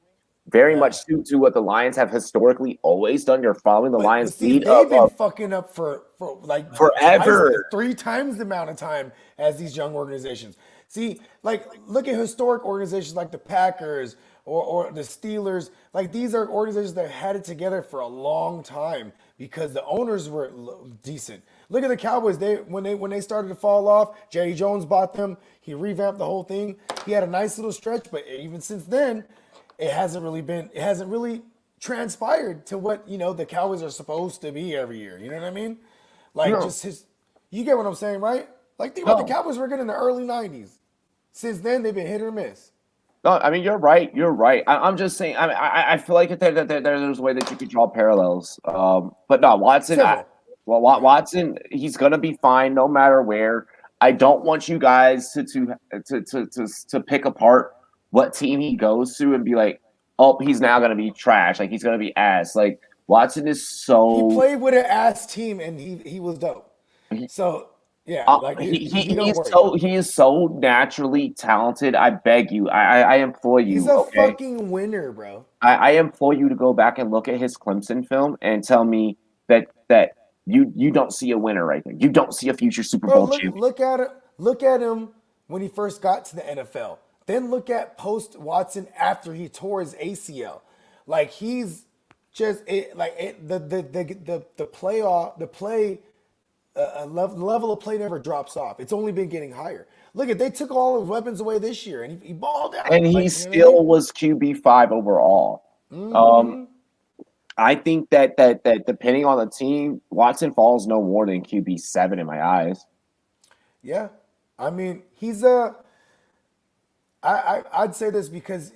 very Yeah. much to what the Lions have historically always done. You're following the But Lions see, lead they've been of fucking up for like twice, forever. 3 times the amount of time as these young organizations. See, like look at historic organizations like the Packers or the Steelers. Like these are organizations that had it together for a long time because the owners were decent. Look at the Cowboys. When they started to fall off, Jerry Jones bought them. He revamped the whole thing. He had a nice little stretch, but even since then, it hasn't really transpired to what the Cowboys are supposed to be every year. You know what I mean? Like No, just you get what I'm saying, right? Like think about the no, Cowboys were good in the early '90s. Since then, they've been hit or miss. no. I mean, you're right. You're right. I'm just saying. I feel like there's a way that you could draw parallels. But no, Watson. Several. Right. Watson, he's gonna be fine no matter where. I don't want you guys to pick apart what team he goes to and be like, oh, he's now gonna be trash. Like he's gonna be ass. Like Watson is He so. played with an ass team and he was dope. So Yeah, like he don't worry. He is so naturally talented. I beg you, I implore He's you, a okay? fucking winner, bro. I implore you to go back and look at his Clemson film and tell me that you don't see a winner right there. You don't see a future Super Bro, Bowl champion. look at it. Look at him when he first got to the NFL. Then look at post Watson after he tore his ACL. Like he's just the playoff the play level of play never drops off. It's only been getting higher. Look at they took all his weapons away this year and he balled out. And he Like you know what I mean? still was QB5 overall. Um, I think that depending on the team, Watson falls no more than QB7 in my eyes. Yeah, I mean he's a. I'd say this because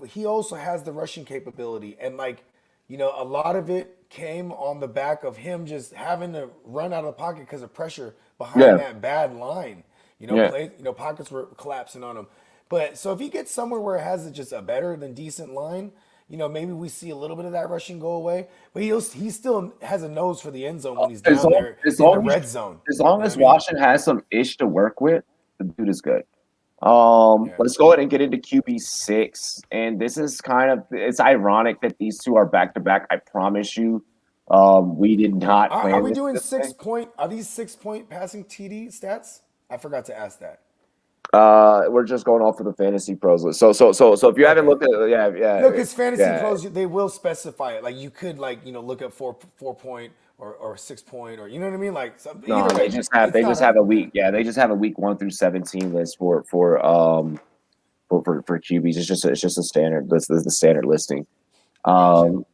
he also has the rushing capability and like a lot of it came on the back of him just having to run out of the pocket because of pressure behind Yeah, that bad line. yeah. Pockets were collapsing on him. But so if he gets somewhere where it has just a better than decent line, maybe we see a little bit of that rushing go away. But he still has a nose for the end zone when he's As down long there as in the long as red zone. as long You know what as I mean? Washington has some ish to work with, the dude is good. Yeah. Let's go ahead and get into QB6. And this is it's ironic that these two are back to back. I promise you, we did not Are plan we this doing this way. 6 point? Are these 6 point passing TD stats? I forgot to ask that. We're just going off of the fantasy pros list. So if you haven't Okay. looked at No, because fantasy yeah. pros they will specify it. Like you could look at 4 point or 6 point or you know what I mean. Like No, either way, it's they not just have a a week. Yeah, they just have a week 1 through 17 list for QBs. It's just a standard list. The standard listing. gotcha. Um,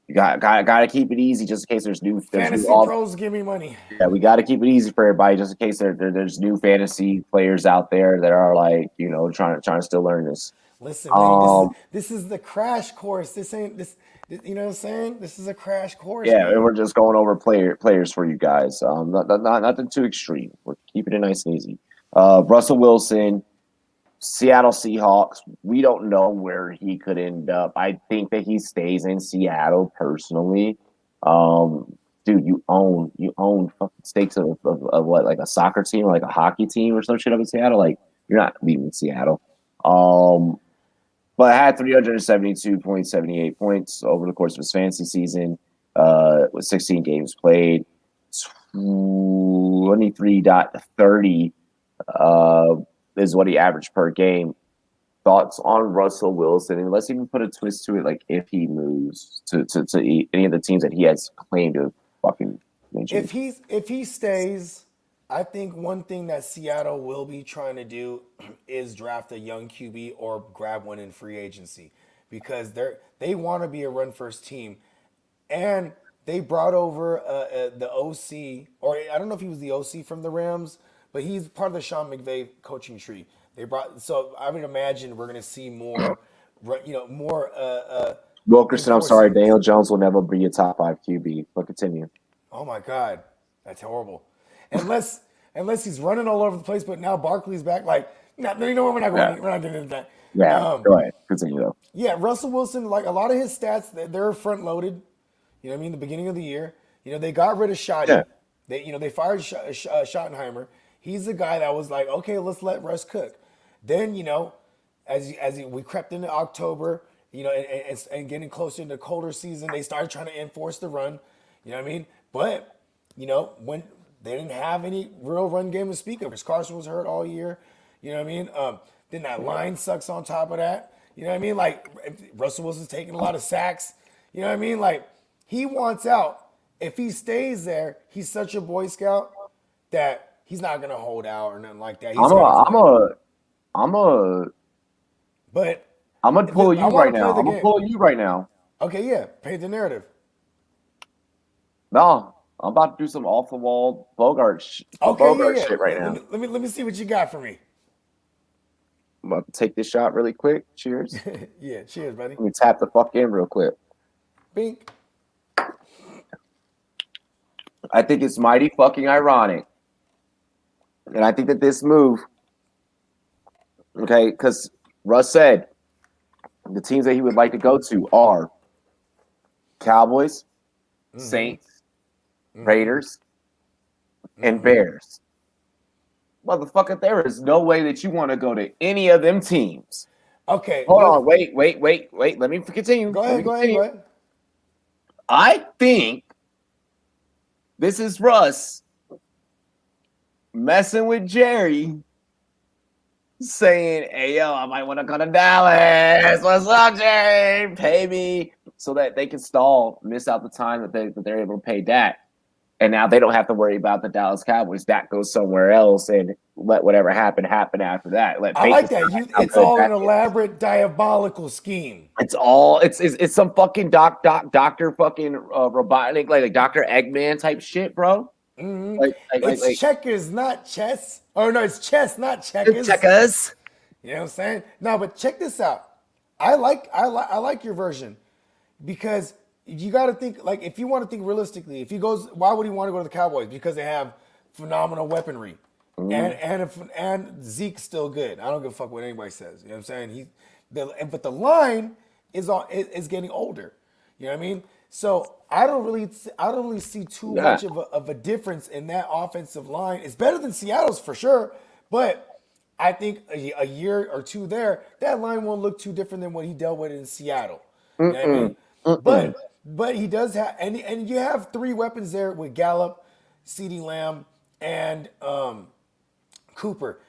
you got to keep it easy just in case there's new Fantasy pros give me money. yeah, we got to keep it easy for everybody just in case there's new fantasy players out there that are like trying to still learn this. Listen, man, Um, this is the crash course. This ain't this. You know what I'm saying? This is a crash course, yeah, and man. we're just going over players for you guys. Nothing too extreme. We're keeping it nice and easy. Russell Wilson, Seattle Seahawks. We don't know where he could end up. I think that he stays in Seattle personally. Dude, you own fucking stakes of what, like a soccer team or like a hockey team or some shit up in Seattle. Like you're not leaving Seattle. Um, but had 372.78 points over the course of his fantasy season, with 16 games played, 23.30 is what he averaged per game. Thoughts on Russell Wilson? And let's even put a twist to it, like if he moves to any of the teams that he has claimed to fucking mention. If he stays, I think one thing that Seattle will be trying to do is draft a young QB or grab one in free agency because they want to be a run first team, and they brought over the OC, or I don't know if he was the OC from the Rams, but he's part of the Sean McVay coaching tree. So I would imagine we're going to see more, more Wilkerson, I'm sorry, enforcing. Daniel Jones will never be a top 5 QB. But continue. Oh my God, that's horrible. Unless he's running all over the place, but now Barkley's back. Like, no, you know what? We're not Yeah, going. We're not getting into that. yeah. Go ahead, continue though. Yeah, Russell Wilson. Like a lot of his stats, they're front loaded. You know what I mean? The beginning of the year, they got rid of Yeah, Shoddy. They fired Schottenheimer. He's the guy that was like, okay, let's let Russ cook. Then we crept into October, and getting closer into the colder season, they started trying to enforce the run. You know what I mean? But when they didn't have any real run game to speak of, because Carson was hurt all year. You know what I mean? Then that line sucks on top of that. You know what I mean? Like Russell Wilson's taking a lot of sacks. You know what I mean? Like he wants out. If he stays there, he's such a Boy Scout that he's not gonna hold out or nothing like that. He's I'm a, gonna I'm play. a, I'm a, But I'm gonna pull I you want right to play now. the I'm gonna game. pull you right now. Okay, yeah, paint the narrative. No, I'm about to do some off the wall Okay, yeah, Bogart yeah. shit right Let now. me let me let me see what you got for me. I'm about to take this shot really quick. Cheers. Yeah, cheers, buddy. Let me tap the fuck in real quick. Bink. I think it's mighty fucking ironic, and I think that this move, okay, because Russ said the teams that he would like to go to are Cowboys, Saints, Raiders, and Bears. Motherfucker, there is no way that you want to go to any of them teams. Okay, Hold on, wait. Let me continue. Go ahead. I think this is Russ messing with Jerry, saying, "Hey, yo, I might want to go to Dallas. What's up, Jerry? Pay me," so that they can miss out the time that they're able to pay Dak. And now they don't have to worry about the Dallas Cowboys. Dak goes somewhere else and let whatever happen after that. I like that. It's all an elaborate, diabolical scheme. It's some fucking doctor fucking robotic like Dr. Eggman type shit, bro. Mm-hmm. It's checkers, not chess. Oh no, it's chess, not checkers. Checkers. You know what I'm saying? No, but check this out. I like your version because you got to think like if you want to think realistically. If he goes, why would he want to go to the Cowboys? Because they have phenomenal weaponry, and Zeke's still good. I don't give a fuck what anybody says. You know what I'm saying? But the line is getting older. You know what I mean? So I don't really see too much of a difference in that offensive line. It's better than Seattle's for sure, but I think a year or two there, that line won't look too different than what he dealt with in Seattle. You know what I mean? But he does have, and you have three weapons there with Gallup, CeeDee Lamb, and Cooper.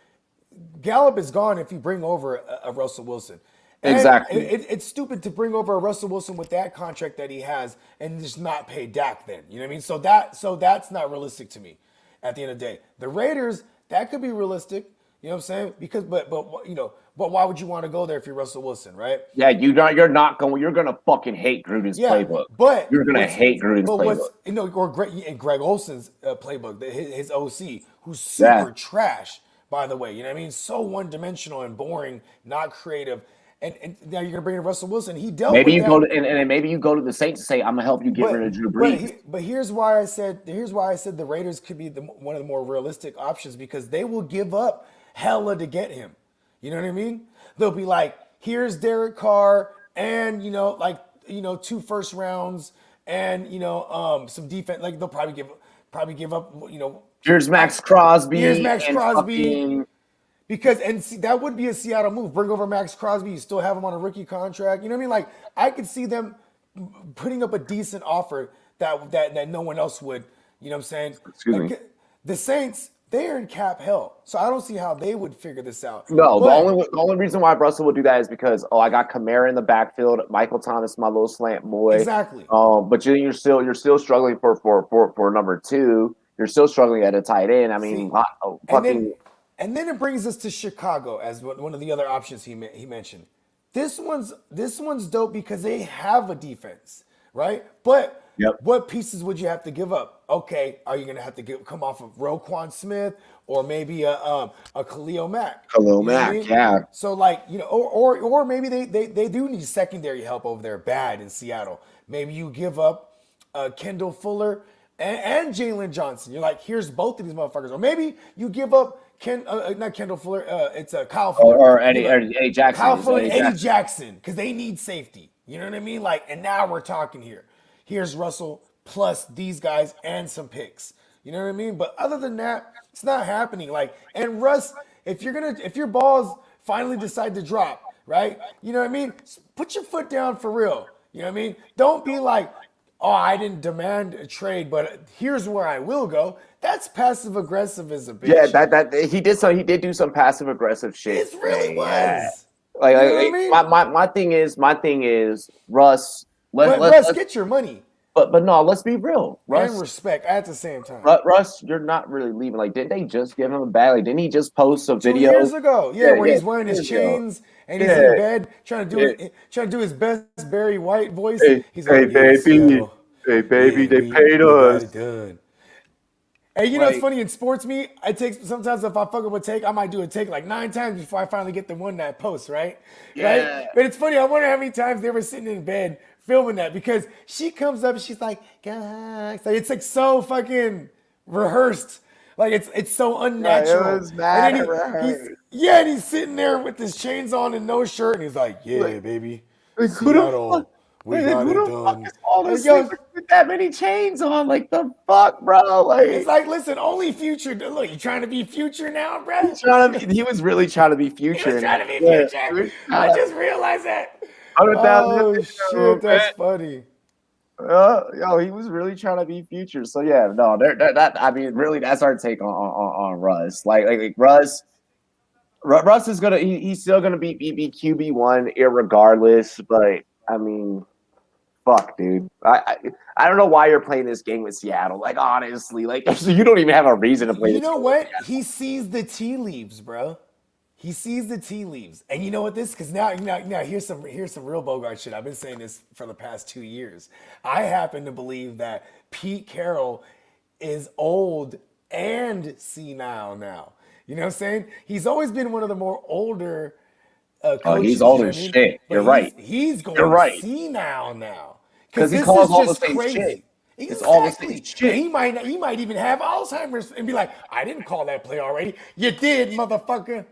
Gallup is gone if you bring over a Russell Wilson. And exactly. It's stupid to bring over a Russell Wilson with that contract that he has and just not pay Dak then. You know what I mean? So that's not realistic to me at the end of the day. The Raiders, that could be realistic. You know what I'm saying? Because but why would you want to go there if you're Russell Wilson, right? Yeah, you're gonna fucking hate Gruden's playbook. But you're gonna hate Gruden's playbook. Or Greg Olson's playbook, his OC, who's super trash, by the way. You know what I mean? So one-dimensional and boring, not creative. And now you're gonna bring in Russell Wilson. He dealt with that. And maybe you go to the Saints and say, "I'm gonna help you get rid of Drew Brees." But here's why I said the Raiders could be one of the more realistic options because they will give up hella to get him. You know what I mean? They'll be like, "Here's Derek Carr, and 2 first rounds, and some defense." Like they'll probably give up. Here's Max Crosby. Here's Max Crosby. Because that would be a Seattle move. Bring over Max Crosby. You still have him on a rookie contract. You know what I mean? Like I could see them putting up a decent offer that no one else would. You know what I'm saying? Excuse me. The Saints, they're in cap hell, so I don't see how they would figure this out. No, the only reason why Russell would do that is because I got Kamara in the backfield, Michael Thomas, my little slant boy. Exactly. But you're still struggling for number 2. You're still struggling at a tight end. I mean, And then it brings us to Chicago as one of the other options he mentioned. This one's dope because they have a defense, right? But what pieces would you have to give up? Okay, are you going to have to come off of Roquan Smith or maybe a Khalil Mack? Khalil Mack, yeah. So or maybe they do need secondary help over there bad in Seattle. Maybe you give up Kendall Fuller and Jalen Johnson. You're like, here's both of these motherfuckers. Or maybe you give up not Kendall Fuller. It's Kyle Fuller or Eddie Jackson. Kyle Fuller, Eddie Jackson, because they need safety. You know what I mean? Like, and now we're talking here. Here's Russell plus these guys and some picks. You know what I mean? But other than that, it's not happening. Like, and Russ, if your balls finally decide to drop, right? You know what I mean? Put your foot down for real. You know what I mean? Don't be like, oh, I didn't demand a trade, but here's where I will go. That's passive aggressive as a bitch. Yeah, that he did. So he did do some passive aggressive shit. It really was. Yeah. Like, you know what I mean? My thing is, Russ. Russ, get your money. But no, let's be real. Russ, and respect at the same time. Russ, you're not really leaving. Like, didn't they just give him a bag? Like, didn't he just post a video 2 years ago? Yeah, where he's wearing his chains and he's in bed trying to do his best Barry White voice. He's like, hey baby, they paid us. Hey, you know it's funny in SportsMe. I take sometimes if I fuck up a take, I might do a take like 9 times before I finally get the one that posts, right? Yeah. Right? But it's funny. I wonder how many times they were sitting in bed filming that because she comes up and she's like, guys, like it's like so fucking rehearsed. Like it's so unnatural. Yeah, it was mad and he's sitting there with his chains on and no shirt, and he's like, "Yeah, baby, like, Seattle, We Like, got who it the fuck done. is falling And asleep yo, with that many chains on? Like the fuck, bro? it's Like like, listen, only Future. Look, you trying to be Future now, bruh? he was really trying to be He was Future, and I trying to be swear, Future. he was I trying to just realized that. 100,000 in Oh the shit, room, man. that's funny. Yo, he was really trying to be Future. So yeah, no, that I mean, really, that's our take on Russ. Like Russ. Russ is gonna he's still gonna be QB1 irregardless, but I mean, fuck, dude. I don't know why you're playing this game with Seattle. Like honestly, like you don't even have a reason to play You this know game with what? Seattle. He sees the tea leaves, bro. He sees the tea leaves, and you know what this? Because now here's some real Bogart shit. I've been saying this for the past 2 years. I happen to believe that Pete Carroll is old and senile now. You know what I'm saying? He's always been one of the more older Oh, he's coaches. You old know what as I mean? shit. But You're right. he's You're going right. senile now because Because he this calls is all the just same shit. crazy. It's all the same Exactly. And shit. he might even have Alzheimer's and be like, I didn't call that play already. You did, motherfucker.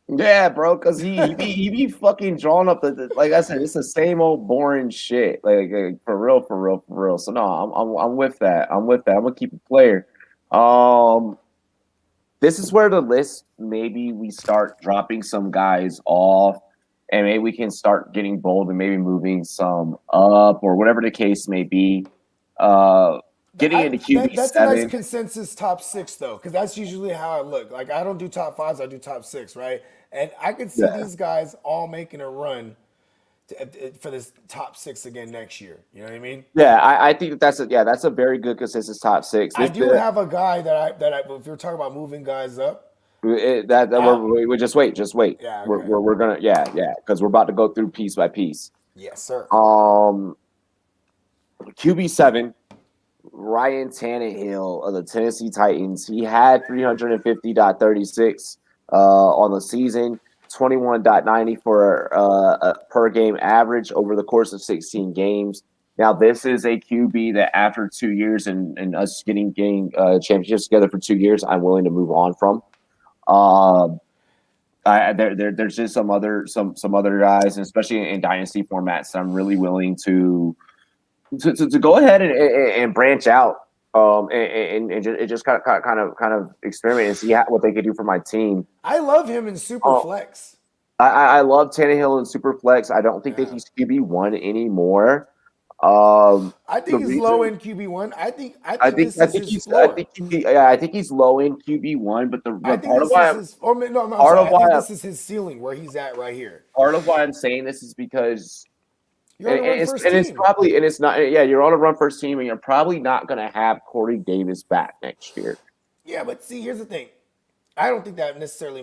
Yeah, bro, because he be fucking drawing up like I said, it's the same old boring shit. Like for real, for real, for real. So no, I'm with that. I'm with that. I'm gonna keep it player. Um, this is where the list maybe we start dropping some guys off, and maybe we can start getting bold and maybe moving some up or whatever the case may be. Uh, getting into QB That's a nice seven. consensus top six though, because that's usually how I look. Like I don't do top fives, I do top six, right? And I could see Yeah. these guys all making a run for this top six again next year. You know what I mean? Yeah, I think that's a very good consensus top six. I This do have a guy that if you're talking about moving guys up, that I, we just wait. yeah, We're, okay, we're gonna because we're about to go through piece by piece. yes, sir. Um, QB7, Ryan Tannehill of the Tennessee Titans. He had 350.36 on the season, 21.90 for a per game average over the course of 16 games. Now, this is a QB that after 2 years and us getting championships together for 2 years, I'm willing to move on from. Um, there's just some other guys, and especially in dynasty formats, that I'm really willing to go ahead and branch out and just kind of experiment and see what they could do for my team. I love him in super Uh, flex. I love Tannehill in Superflex. I don't think that Yeah. he's QB1 anymore. I The think he's low reason in QB1. I think this is his I floor. think I think he's low in QB1, but I the think part of this is why his. Or no, I'm part sorry. of I think why this is his ceiling where he's at right here. part of why I'm saying this is because You're on a run first it's team. probably and it's not you're on a run first team and you're probably not going to have Corey Davis back next year. Yeah, but see, here's the thing. I don't think that necessarily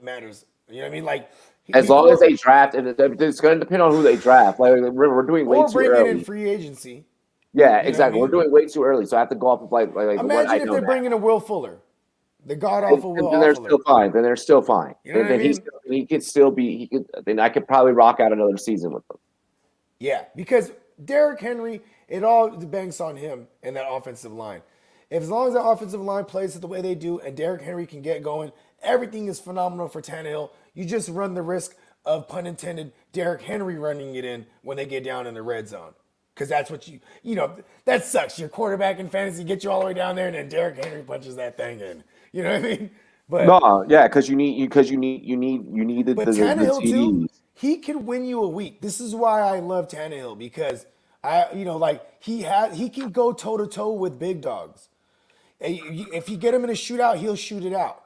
matters. You know what I mean? Like As long as before they draft, and it's going to depend on who they draft. Like we're doing way or too bring it in early. free agency. Yeah, You know what I exactly. We're mean? doing way too early, so I have to go off of like what I Imagine if know they now. bring in a Will Fuller, the god awful Will Then they're still Fuller. fine. Then they're still fine. You know what I Then mean? he could still be he could. Then I could probably rock out another season with them. Yeah, because Derrick Henry, it all banks on him and that offensive line. If as long as that offensive line plays it the way they do and Derrick Henry can get going, everything is phenomenal for Tannehill. You just run the risk of, pun intended, Derrick Henry running it in when they get down in the red zone. Because that's what that sucks. Your quarterback in fantasy gets you all the way down there and then Derrick Henry punches that thing in. You know what I mean? But No, yeah, because you need But the Tannehill too, TDs. he can win you a week. This is why I love Tannehill because like he can go toe to toe with big dogs. If you get him in a shootout, he'll shoot it out.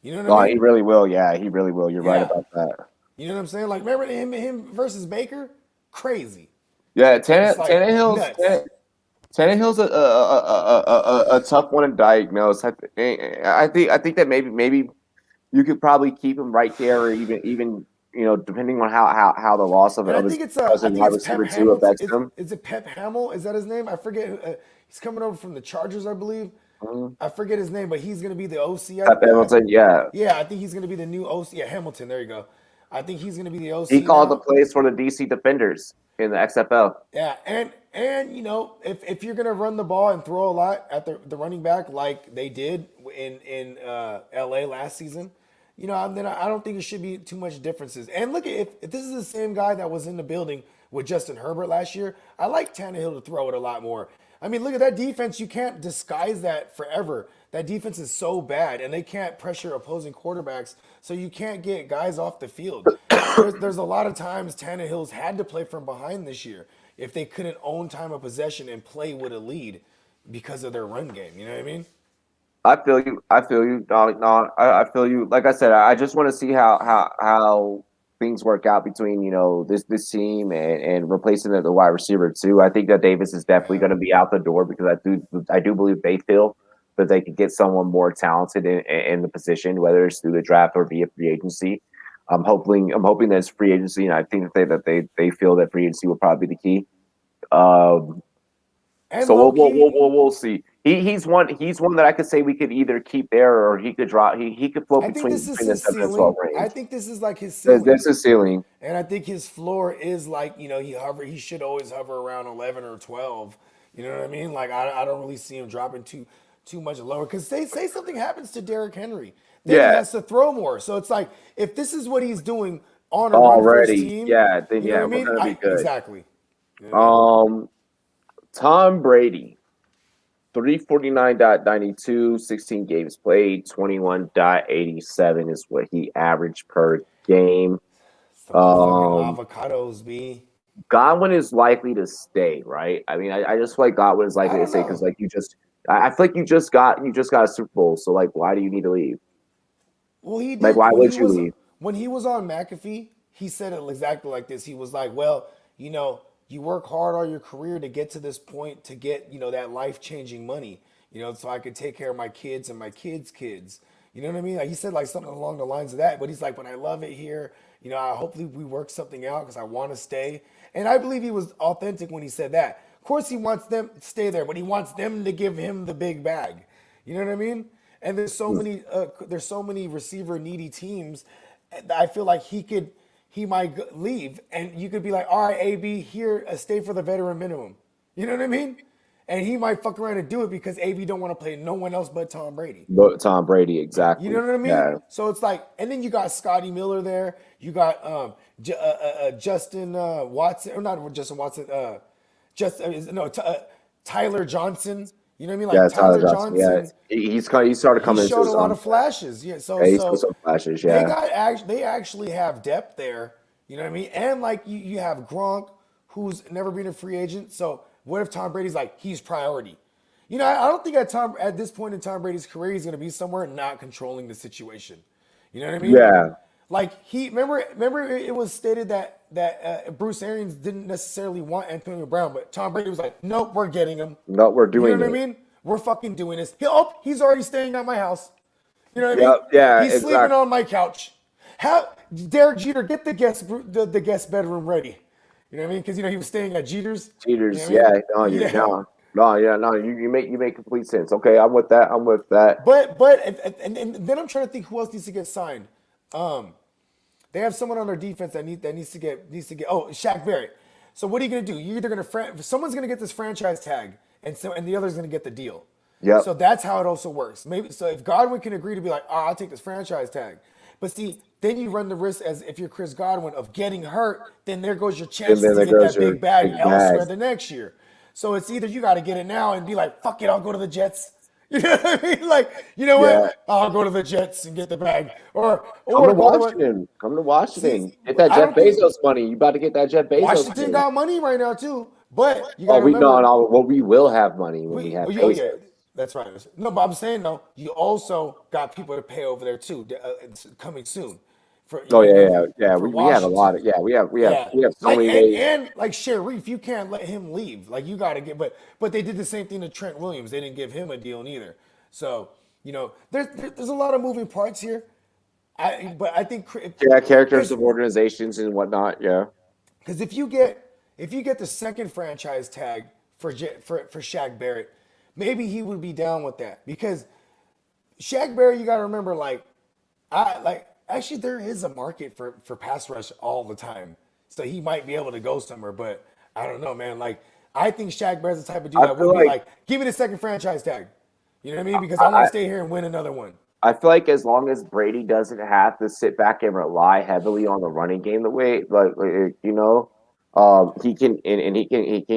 You know what I Oh, mean? he really will. Yeah, he really will. You're right Yeah. about that. You know what I'm saying? Like remember him versus Baker? Crazy. Yeah, Just like nuts. Tannehill's a tough one to diagnose. I think that maybe you could probably keep him right there, or even depending on how the loss And I of his think I cousin think wide it's Pep receiver two Hamilton. affects him. Is it Pep Hamill? Is that his name? I forget. He's coming over from the Chargers, I believe. Mhm. I forget his name, but he's going to be the OC. Pep Hamilton, yeah, Yeah, I think he's going to be the new OC. Yeah, Hamilton. There you go. I think he's going to be the he OC called the now. plays for the DC Defenders in the XFL. Yeah, and if you're going to run the ball and throw a lot at the running back like they did in LA last season, then I don't think it should be too much differences. And look, if this is the same guy that was in the building with Justin Herbert last year. I like Tannehill to throw it a lot more. I mean, look at that defense. You can't disguise that forever. That defense is so bad, and they can't pressure opposing quarterbacks, so you can't get guys off the field. There's a lot of times Tannehill's had to play from behind this year if they couldn't own time of possession and play with a lead because of their run game. You know what I mean? I feel you. I feel you. No, I feel you. Like I said, I just want to see how things work out between this team and replacing the wide receiver too. I think that Davis is definitely Yeah. going to be out the door because I do believe they feel that they could get someone more talented in the position, whether it's through the draft or via free agency. I'm hoping that it's free agency, and I think that they feel that free agency will probably be the key. Um, And so low key, we'll see. He's one that I could say we could either keep there or he could drop. He could float I think between this is between the his 7 and 12 ceiling. I range. think this is like his There's, ceiling. there's a ceiling. And I think his floor is like, he should always hover around 11 or 12. You know what I mean? Like I don't really see him dropping too much lower cuz say something happens to Derrick Henry, then he Yeah, has to throw more. So it's like if this is what he's doing on a run first already. team, Yeah, then you know what yeah, I we're mean? gonna be I good. exactly. You know what I mean? Um, Tom Brady, 349.92, 16 games played, 21.87 is what he averaged per game. It's the motherfucking Um, avocados, B. Godwin is likely to stay, right? I mean, I just feel like Godwin is I likely to don't stay because know. like I feel like you just got a Super Bowl, so like why do you need to leave? Well, he Like did why would you leave? when he was on McAfee. He said it exactly like this. He was like, "Well, you work hard all your career to get to this point to get that life changing money. So I could take care of my kids and my kids' kids. You know what I mean? Like he said like something along the lines of that. But he's like, but I love it here. I hopefully we work something out because I want to stay. And I believe he was authentic when he said that. Of course, he wants them to stay there, but he wants them to give him the big bag. You know what I mean? And there's so many receiver needy teams. I feel like he might leave, and you could be like, all right, AB, here, stay for the veteran minimum. You know what I mean? And he might fuck around and do it because AB don't want to play no one else but Tom Brady. But Tom Brady, You know exactly. what I mean? Yeah, So it's like, and then you got Scotty Miller there. You got Justin Watson, or not Justin Watson. Just no Tyler Johnson. You know what I mean? Like yeah, Tyler Tyler Johnson. Yeah, Johnson, he started he coming into showed a his lot own. of flashes. Yeah. So Yeah, he's got so some flashes. they Yeah, they actually have depth there. You know what I mean? And like you have Gronk, who's never been a free agent. So what if Tom Brady's like he's priority? I don't think at this point in Tom Brady's career he's going to be somewhere not controlling the situation. You know what I mean? yeah. Like he remember it was stated that Bruce Arians didn't necessarily want Antonio Brown, but Tom Brady was like, nope, we're getting him. No, we're You know doing what I it. mean? We're fucking doing this. He's already staying at my house. You know what I Yeah, mean? yeah, He's sleeping exactly. on my couch. How Derek Jeter get the guest bedroom ready? You know what I mean? Because he was staying at Jeter's. You know Cheaters. what I mean? Yeah, no, Yeah. no, yeah, no. You make complete sense. Okay, I'm with that. I'm with that. But then I'm trying to think who else needs to get signed. Um, They have someone on their defense that needs to get. Oh, Shaq Barrett. So what are you gonna do? You're either someone's gonna get this franchise tag, and the other's gonna get the deal. Yep. So that's how it also works. Maybe so if Godwin can agree to be like, I'll take this franchise tag, but see, then you run the risk as if you're Chris Godwin of getting hurt. Then there goes your And chances then to there get goes that your big bag big elsewhere bags. the next year. So it's either you got to get it now and be like, fuck it, I'll go to the Jets. You know what I mean? Like, you know Yeah. what? I'll go to the Jets and get the bag, Come to or go to what? Washington. Come to See, Washington. Get that I Jeff don't think Bezos money. You about to get that Jeff Bezos Washington money. got money right now too. But you got Oh, to we no, remember, no. Well, we will have money when we have oh yeah, Bezos. that's right. No, but I'm saying though, you also got people to pay over there too. It's coming soon. For Oh yeah, yeah, yeah. for We have a lot Washington. of we have Yeah, we have so like many and, ways. and like Sharif, you can't let him leave. Like you got to get, but they did the same thing to Trent Williams. They didn't give him a deal neither. So there's a lot of moving parts here. But I think Yeah, characters because of organizations and whatnot. Yeah. if you get the second franchise tag for Shaq Barrett, maybe he would be down with that because Shaq Barrett, you got to remember, actually there is a market for pass rush all the time, so he might be able to go somewhere. But I don't know, man. Like I think Shaq Barrett's the type of dude I that feel would be like like, give me the second franchise tag. You know what I mean? Because I want I, to stay here and win another one. I feel like as long as Brady doesn't have to sit back and rely heavily on the running game the way like He can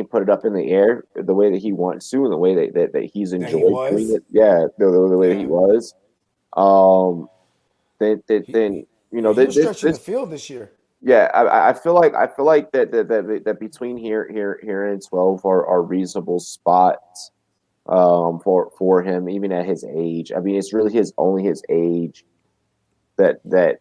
put it up in the air the way that he wants to, and the way that he's That he enjoyed doing was. it. Yeah, the way that he Yeah. was. Um, then Yeah, he was stretching the this field this year. yeah, I feel like that between here and 12 are reasonable spots for him even at his age. I mean, it's really his age that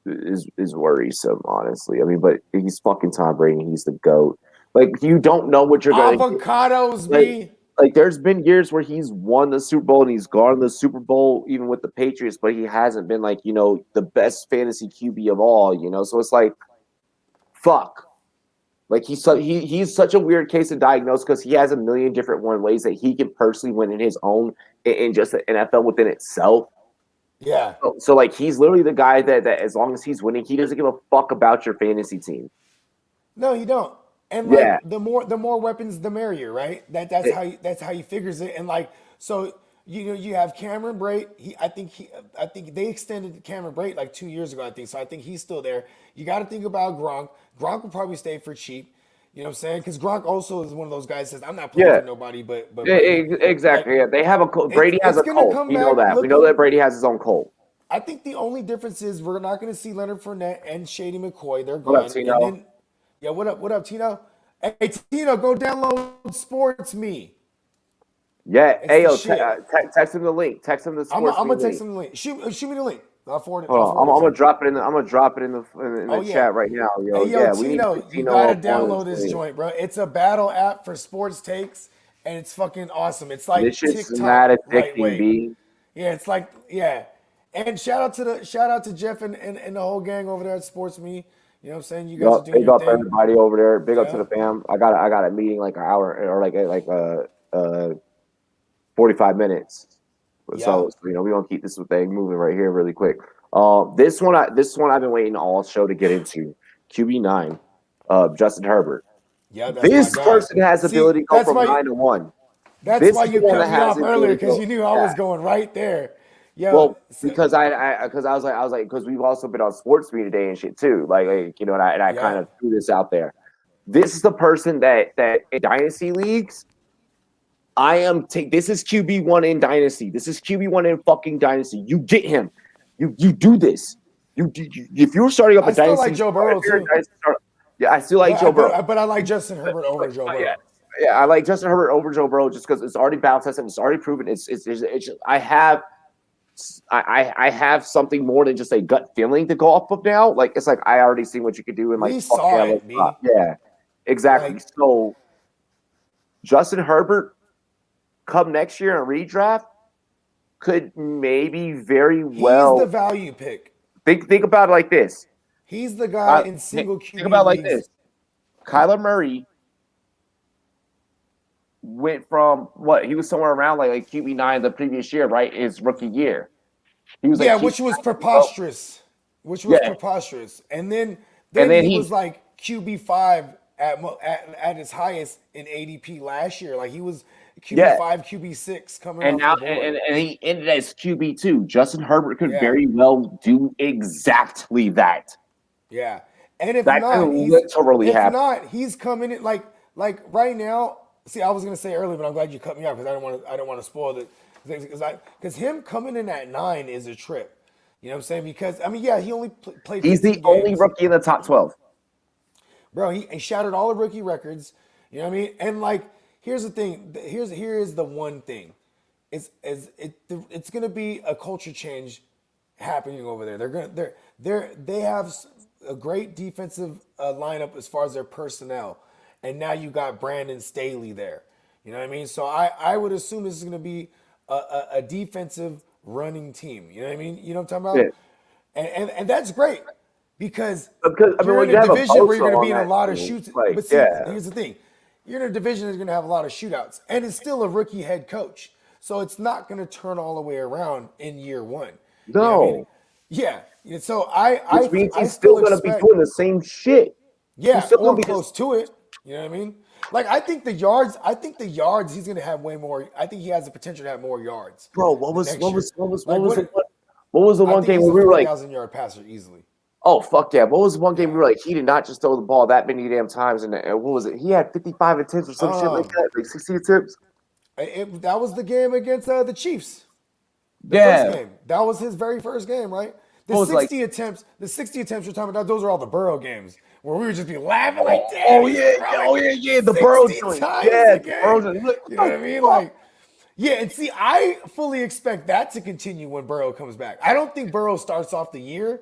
is worrisome, honestly. I mean, but he's fucking Tom Brady. He's the GOAT. Like, you don't know what you're gonna get. Avocados, Like, B. there's been years where he's won the Super Bowl and he's gone to the Super Bowl even with the Patriots, but he hasn't been like, the best fantasy QB of all. So it's like, fuck. Like, he's such a weird case to diagnose because he has a million different ways that he can personally win in his own in just the NFL within itself. Yeah. So like, he's literally the guy that as long as he's winning, he doesn't give a fuck about your fantasy team. No, you don't. And Yeah. like the more weapons, the merrier, right? That's how he figures it. And like so, you have Cameron Brate. I think they extended Cameron Brate like 2 years ago. I think so. I think he's still there. You got to think about Gronk. Gronk will probably stay for cheap. You know what I'm saying? Because Gronk also is one of those guys that says I'm not playing Yeah. for nobody but Yeah, Brady. Like exactly. Yeah, they have a it's Brady has it's a gonna cult. come We know back that. We know looking. that Brady has his own cult. I think the only difference is we're not going to see Leonard Fournette and Shady McCoy. They're What up, gone. And Tino? then, yeah, what up? What up, Tino? Hey, Tino, go download SportsMe. Yeah. It's Hey, the yo, shit. text him the link. Text him the I'm sports me gonna text link. him the link. Shoot me the link. I'll forward it. Hold I'll on. I'm, forward it I'm to gonna him. drop it in. I'm gonna drop it in Oh the yeah. chat right now, Hey yo. yo, Yeah, we need to Tino, get you Tino gotta up on download this this thing. joint, bro. It's a battle app for sports takes, and it's fucking awesome. It's This like shit's mad TikTok addicting, lightweight. B. Yeah, it's like yeah. And shout out to Jeff and the whole gang over there at Sports Me. You know what I'm saying? You guys are Yup, doing big your up thing. everybody over there. Big up to Yeah. the fam. I got a meeting like an hour or like 45 minutes. Yeah. So we're gonna keep this thing moving right here really quick. This one I've been waiting all show to get into. QB9, Justin Herbert. Yeah, that's my This guy. person has the See, ability to go from 9-1. that's This why is the you one cut that me has off the earlier ability to because go. you knew I Yeah. was going right there. Yo, Well, so, because because I was like, because we've also been on SportsMe today and shit too. And I kind yeah. of threw this out there. This is the person that in dynasty leagues, this is QB1 in dynasty. This is QB1 in fucking dynasty. You get him. You do this. If you're starting up a I still dynasty, like Joe Burrow if you're a too. dynasty starter, yeah, I still like But I Joe Burrow. but but I like Justin Herbert over Joe Yeah, Burrow. yeah, I like Justin Herbert over Joe Burrow just because it's already battle tested. It's already proven. I have something more than just a gut feeling to go off of now. Like, it's like I already seen what you could do and like, We fuck saw yeah, let's it, rock. B. Yeah, exactly. Like So Justin Herbert come next year in redraft could maybe very he's the well value pick. think about it like this. He's the guy in Think single about QB it like leagues. this. Kyler Murray went from what he was somewhere around like QB9 the previous year, right? His rookie year. He was like Yeah, QB9, which was bro. preposterous. Which was Yeah. preposterous. And then And then then he he was like QB5 at his highest in ADP last year. Like he was yeah. QB5, QB6 coming And off the now board. and he ended as QB2. Justin Herbert could Yeah. very well do exactly that. Yeah. And That could literally if happen. not, he's coming in like right now. See, I was gonna say earlier, but I'm glad you cut me off because I don't want to spoil it. Because him coming in at 9 is a trip. You know what I'm saying? Because I mean, yeah, he only played He's 15 the only games. rookie in the top 12. Bro, he shattered all the rookie records. You know what I mean? And like, here's the thing. Here's the one thing. It's gonna be a culture change happening over there. They have a great defensive lineup as far as their personnel, and now you got Brandon Staley there. You know what I mean? So I would assume this is gonna be a defensive running team. You know what I mean? You know what I'm talking Yeah. about? And that's great because Because I mean, you're when in you a have a division where you're going Bosa to on be in a that lot of team, shoots. like, But see, yeah. here's the thing: you're in a division that's going to have a lot of shootouts, and it's still a rookie head coach, so it's not going to turn all the way around in year one. You know what I mean? No. Yeah. So Which means I he's still still gonna be expect doing the same shit. He's yeah, still gonna or be just close to it. You know what I mean? Like I think the yards he's going to have way more. I think he has the potential to have more yards bro. What was next what year. was what was what Like was the one what was the I one think game he's where a we were like, 4,000 yard passer easily. Oh fuck yeah! What was one game we were like he did not just throw the ball that many damn times, and what was it? He had 55 attempts or some shit like Um, that, like 60 attempts. that was the game against the Chiefs. The first Yeah, game. That was his very first game, right? The what was it, like? 60 attempts, the 60 attempts you're talking about, those are all the Burrow games where we would just be laughing like, Oh, damn, oh he's yeah, yeah, throwing oh yeah. The Burrow 60 joint, times yeah, a the Burrow game. joint. Look, You know what what I the mean? fuck? Like, yeah, and see, I fully expect that to continue when Burrow comes back. I don't think Burrow starts off the year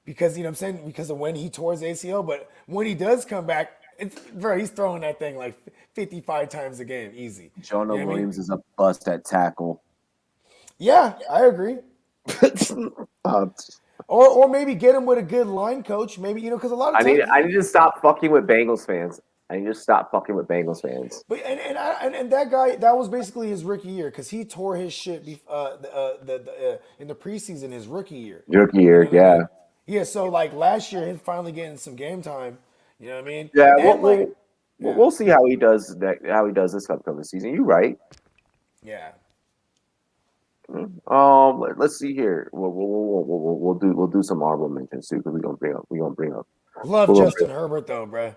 because, you know what I'm saying, because of when he tore his ACL, but when he does come back, bro, he's throwing that thing like 55 times a game, easy. Jonah You know what I mean? Williams is a bust at tackle. Yeah, I agree. Uh, Or maybe get him with a good line coach. Maybe, because a lot of times, I need to stop fucking with Bengals fans. I need to stop fucking with Bengals fans. but and that guy, that was basically his rookie year because he tore his shit in the preseason his rookie year. Rookie You year, know what I yeah, mean? Yeah. So like last year, he's finally getting some game time. You know what I mean? yeah. And like, yeah, We'll see how he does that. How he does this upcoming season. You're right. yeah. Let's see here. We'll do some honorable mentions too because we gonna bring up Love we're gonna Justin Herbert though, bruh.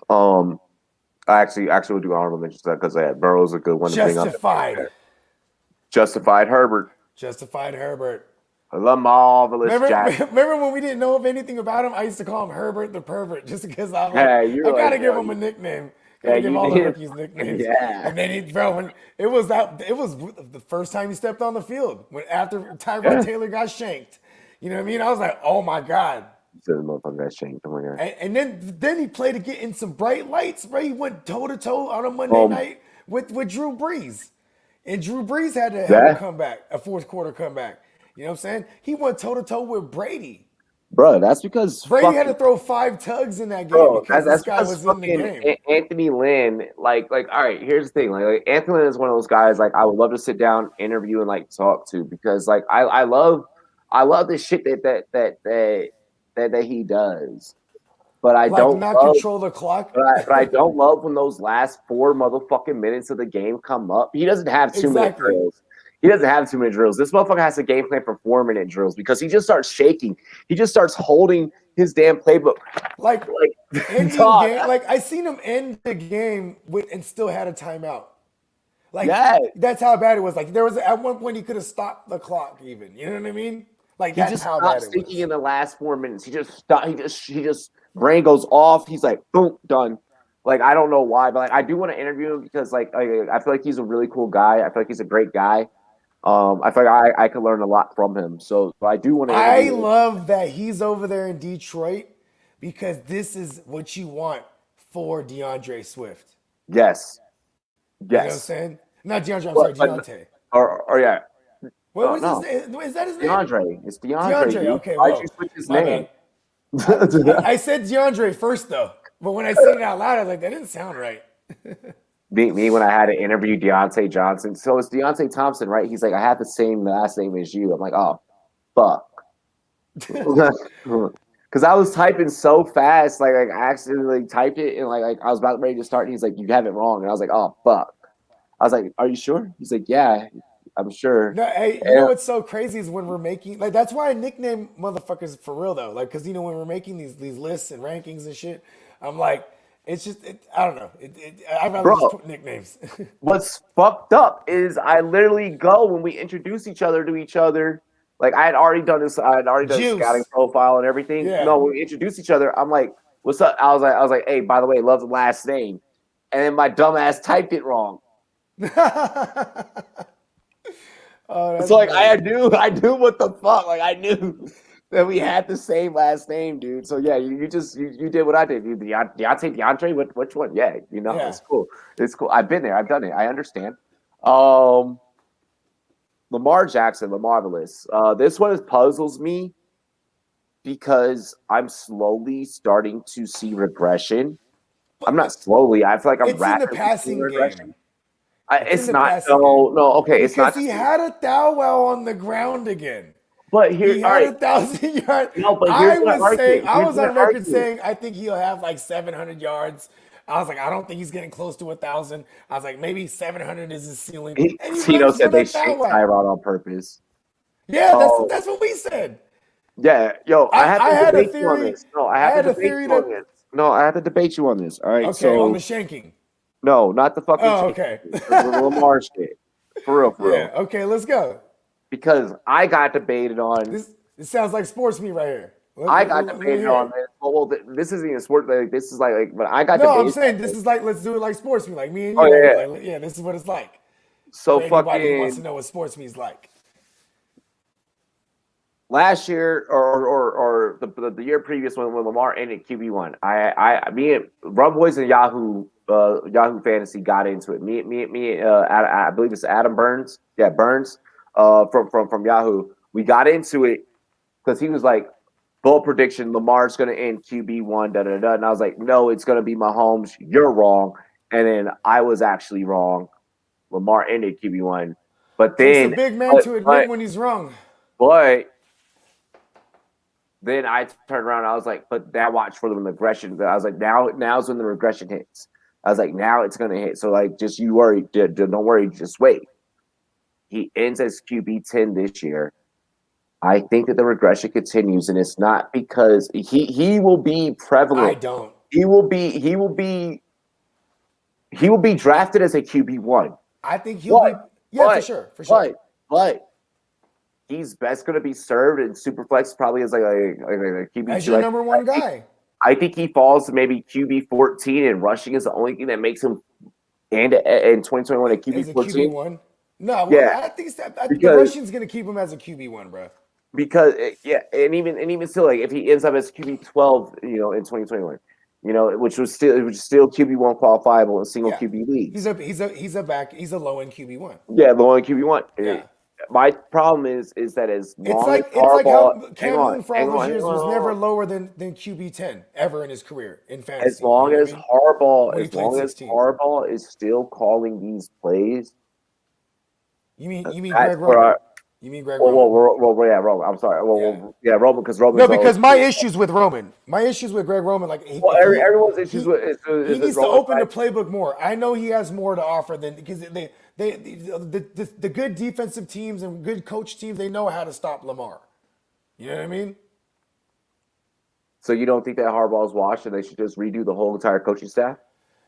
um I actually will do honorable mentions because Burrow's a good one to bring up. Justified. Justified Herbert, Justified Herbert. the marvelous Remember, Jack. remember when we didn't know of anything about him? I used to call him Herbert the Pervert just because I'm like, Hey, you're I gotta like, give yo, him a nickname. yeah, Gotta give you all the did. rookies nicknames. Yeah, And then when it was the first time he stepped on the field when after Tyrod yeah. Taylor got shanked. You know what I mean? I was like, oh my god. So the motherfucker got shanked. Oh my god. And then he played to get in some bright lights, right? He went toe to toe on a Monday Um, night with Drew Brees. And Drew Brees had to have a yeah, comeback, a fourth quarter comeback. You know what I'm saying? He went toe to toe with Brady. bro, that's because Brady had to fucking throw 5 tugs in that game bro, because this that's guy because was in the fucking game. Anthony Lynn, like, all right, here's the thing, like Anthony Lynn is one of those guys, like, I would love to sit down, interview, and like talk to because, like, I love the shit that he does, but I Like don't not love, control the clock. but I don't love when those last 4 minutes of the game come up. He doesn't have 2 minute Exactly. drills. He doesn't have 2 minute drills. This motherfucker has a game plan for 4 minute drills because he just starts shaking. He just starts holding his damn playbook. Like Like, ending dog, game. Like I seen him end the game with and still had a timeout. Like yeah. that's how bad it was. Like there was at one point he could have stopped the clock even. You know what I mean? Like He that's just how bad stops it thinking was. in the last 4 minutes. He just stop. He just brain goes off. He's like, boom, done. Like, I don't know why, but like I do want to interview him because I feel like he's a really cool guy. I feel like he's a great guy. I feel like I could learn a lot from him. So I do want to I interview him. love that he's over there in Detroit because this is what you want for DeAndre Swift. Yes, You know what I'm yes. saying? Not DeAndre, I'm sorry, Deontay. Or yeah. What is his No, name? Is that his name? DeAndre. It's DeAndre, DeAndre. dude. Okay, Why'd you whoa. switch his My name? bad. I said DeAndre first though, but when I said it out loud, I was like, that didn't sound right. Me when I had to interview Deontay Johnson. So it's Deontay Thompson, right? He's like, I have the same last name as you. I'm like, oh, fuck. Because I was typing so fast, like I accidentally typed it, and like I was about ready to start, and he's like, "You have it wrong," and I was like, "Oh fuck!" I was like, "Are you sure?" He's like, "Yeah, I'm sure." No, hey, you know And, what's so crazy is when we're making like that's why I nickname motherfuckers for real though, like because when we're making these lists and rankings and shit, I'm like, it's just I don't know, I'd rather just bro, put nicknames. what's fucked up is I literally go when we introduce each other to each other. Like I had already done this. I had already done a scouting Juice, profile and everything. yeah. No, when we introduced each other, I'm like, "What's up?" I was like, "Hey, by the way, love the last name," and then my dumbass typed it wrong. Oh, So that's like funny. I knew what the fuck. Like I knew that we had the same last name, dude. So yeah, you did what I did. You Deontay, DeAndre, which one? Yeah, Yeah, it's cool. It's cool. I've been there. I've done it. I understand. Um, Lamar Jackson, the marvelous. This one puzzles me because I'm slowly starting to see regression. I'm not slowly. I feel like I'm it's in the rapidly seeing passing regression. game. It's in It's the not. passing game No. Okay, it's because not he just. had a thou wow on the ground again. But He here, all had right. 1,000 yards. No, but here's I my was saying, argument. I Here's was my on record argument. saying, I think he'll have like 700 yards. I was like, I don't think he's getting close to 1,000. I was like, maybe 700 is his ceiling. And he Tino runs said for they the thou shanked wow. Tyrod on purpose. Yeah, Oh, that's what we said. Yeah, yo, I have I to had a debate you on theory. this. No, I I have to had a debate theory you on that this. No, I have to debate you on this. All right, okay on so the shanking. no, not the fucking Oh, chicken, okay. the Lamar shit. For real, for Yeah. real. Okay. Let's go. Because I got debated on. This sounds like sports me right here. I got Let me debated hear on it. this. Well, this isn't even sports. Like, this is like, but I got No, I'm debated saying on this this. is like let's do it like sports me, like me and Oh you right yeah, here. yeah. Like yeah, this is what it's like So for anybody who wants to fucking know what sports me is like. last year or the year previous when Lamar ended QB1, me and Rumboyz and Yahoo Fantasy got into it. I believe it's Adam Burns. Yeah, Burns. From Yahoo. We got into it because he was like, bold prediction, Lamar's gonna end QB1, da da da. And I was like, no, it's gonna be Mahomes. You're wrong. And then I was actually wrong. Lamar ended QB1. But Takes a then big man but to admit but when he's wrong. but then I turned around and I was like, but now watch for the regression. I was like, now's when the regression hits. I was like, now it's gonna hit. So like, just you worry, don't worry, just wait. He ends as QB10 this year. I think that the regression continues, and it's not because he will be I prevalent. don't. He will be drafted as a QB1. I think he'll But be yeah for but sure for sure. but he's best going to be served in Superflex probably as like a As QB2. your number one guy, I think he falls to maybe QB14, and rushing is the only thing that makes him and in 2021 at as a QB QB14. one. No, well, Yeah, I think the because Russian's gonna keep him as a QB1, bro. yeah, and even still, like if he ends up as QB12, in 2021, which was still QB1 qualifiable in single Yeah, QB leagues. he's a low end QB1. Yeah, low end QB1. Yeah, My problem is that as it's long as like Harbaugh, how hang Cam on, Newton for all hang those on, hang years was never on. lower than QB10 ever in his career in As fantasy. You long know what I as mean? Harbaugh, When he as played long as 16. Harbaugh is still calling these plays, You mean that's Greg where Roman? You mean Greg well, Roman? yeah, Roman. I'm sorry. Yeah. Yeah, Roman, because No, Roman's always because my issues with Greg Roman, like well. if Everyone's issues he with he is needs to Roman, open the playbook more. I know he has more to offer than because the good defensive teams and good coach teams they know how to stop Lamar. You know what I mean? So you don't think that Harbaugh's washed and they should just redo the whole entire coaching staff?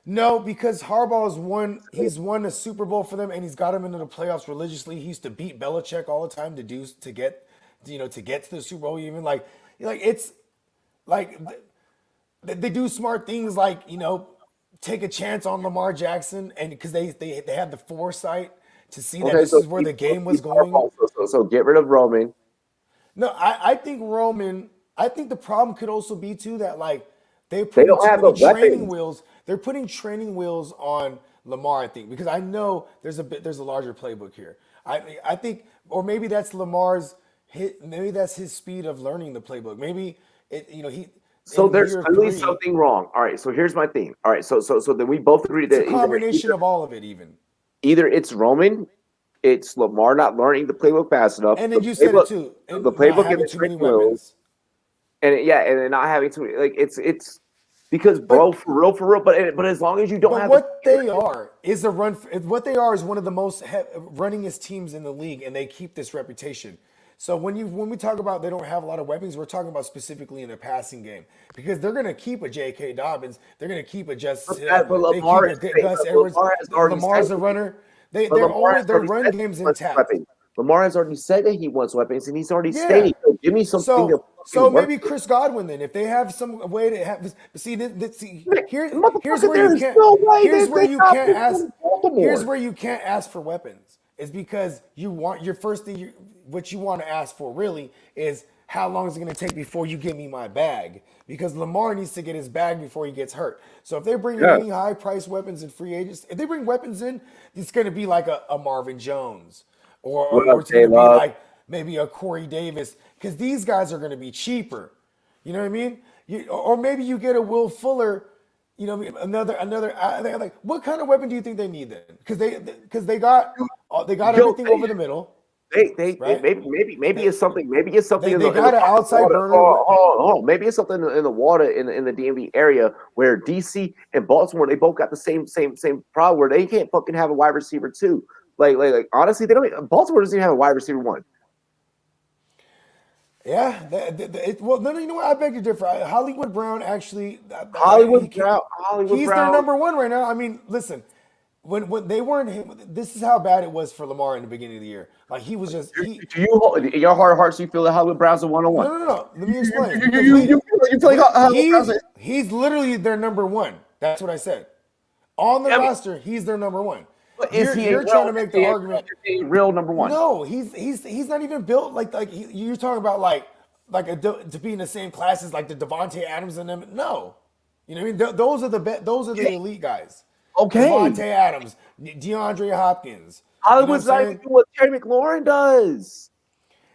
No, because Harbaugh has won. He's won a Super Bowl for them, and he's got them into the playoffs religiously. He used to beat Belichick all the time to get to the Super Bowl. Even like it's like they do smart things like take a chance on Lamar Jackson, and because they had the foresight to see that Okay, this so is where keep, the game was keep going. Harbaugh. So get rid of Roman. No, I think Roman. I think the problem could also be too that like they're They putting don't too have the many training weapons. wheels. They're putting training wheels on Lamar. I think because I know there's a larger playbook here. I think or maybe that's Lamar's hit. Maybe that's his speed of learning the playbook. Maybe he So in there's year clearly three. something wrong. All right. So here's my thing. All right. So then we both agree It's a that combination of all of it, even. either it's Roman, it's Lamar not learning the playbook fast enough. And The then you said it playbook, too, the and not playbook and having the too many training wheels, weapons. and then not having to like it's because bro, But for real. But as long as you don't But have the what they are is a run. What they are is one of the most runningest teams in the league, and they keep this reputation. So when we talk about they don't have a lot of weapons, we're talking about specifically in the passing game because they're going to keep a J.K. Dobbins, they're going to keep a Justice Hill, but they keep Lamar a is saying, Gus but Edwards. Lamar has already said Lamar's a runner. but They're Lamar always has their already run said he game's wants intact. weapons. Lamar has already said that he wants weapons, and he's already Yeah. stated, "Yo, give me something to So fucking work maybe with." Chris Godwin then, if they have some way to have see, see here's Motherfucker, where you there is can't no way here's that where they you got can't this ask from here's Baltimore. where you can't ask for weapons. Is because you want your first thing what you want to ask for really is how long is it going to take before you give me my bag? Because Lamar needs to get his bag before he gets hurt. So if they're bringing Yeah. any high price weapons and free agents, if they bring weapons in, it's going to be like a Marvin Jones What or up, it's going J to be Love? like maybe a Corey Davis because these guys are going to be cheaper. You know what I mean? Or maybe you get a Will Fuller. You know, another. Like, what kind of weapon do you think they need then? Because they got Yo, everything over the middle, right? maybe They it's something. Maybe it's something in they the got an fucking outside water. burner. Hold on. Maybe it's something in the water in the DMV area where DC and Baltimore they both got the same problem where they can't fucking have a wide receiver too. Like honestly, they don't. Baltimore doesn't even have a wide receiver one. Yeah. Well, no, you know what? I beg to differ. Hollywood Brown actually, Hollywood he's their Brown. number one right now. I mean, listen, when they weren't, this is how bad it was for Lamar in the beginning of the year. Like he was just he. Do you in your heart of hearts you feel that Hollywood Brown's a 101? No. Let me You you explain. you Because you, you feel you feel like Hollywood Brown's he's literally their number one. That's what I said. On the I mean, roster, he's their number one. but You're trying to make the argument. is he a real number one? No, he's not even built you're talking about to be in the same class as like the Devontae Adams and them. No, you know what I mean. Those are those are the elite guys. Okay. Devontae Adams, DeAndre Hopkins. You know what I'm Hollywood's not even saying? doing what Terry McLaurin does.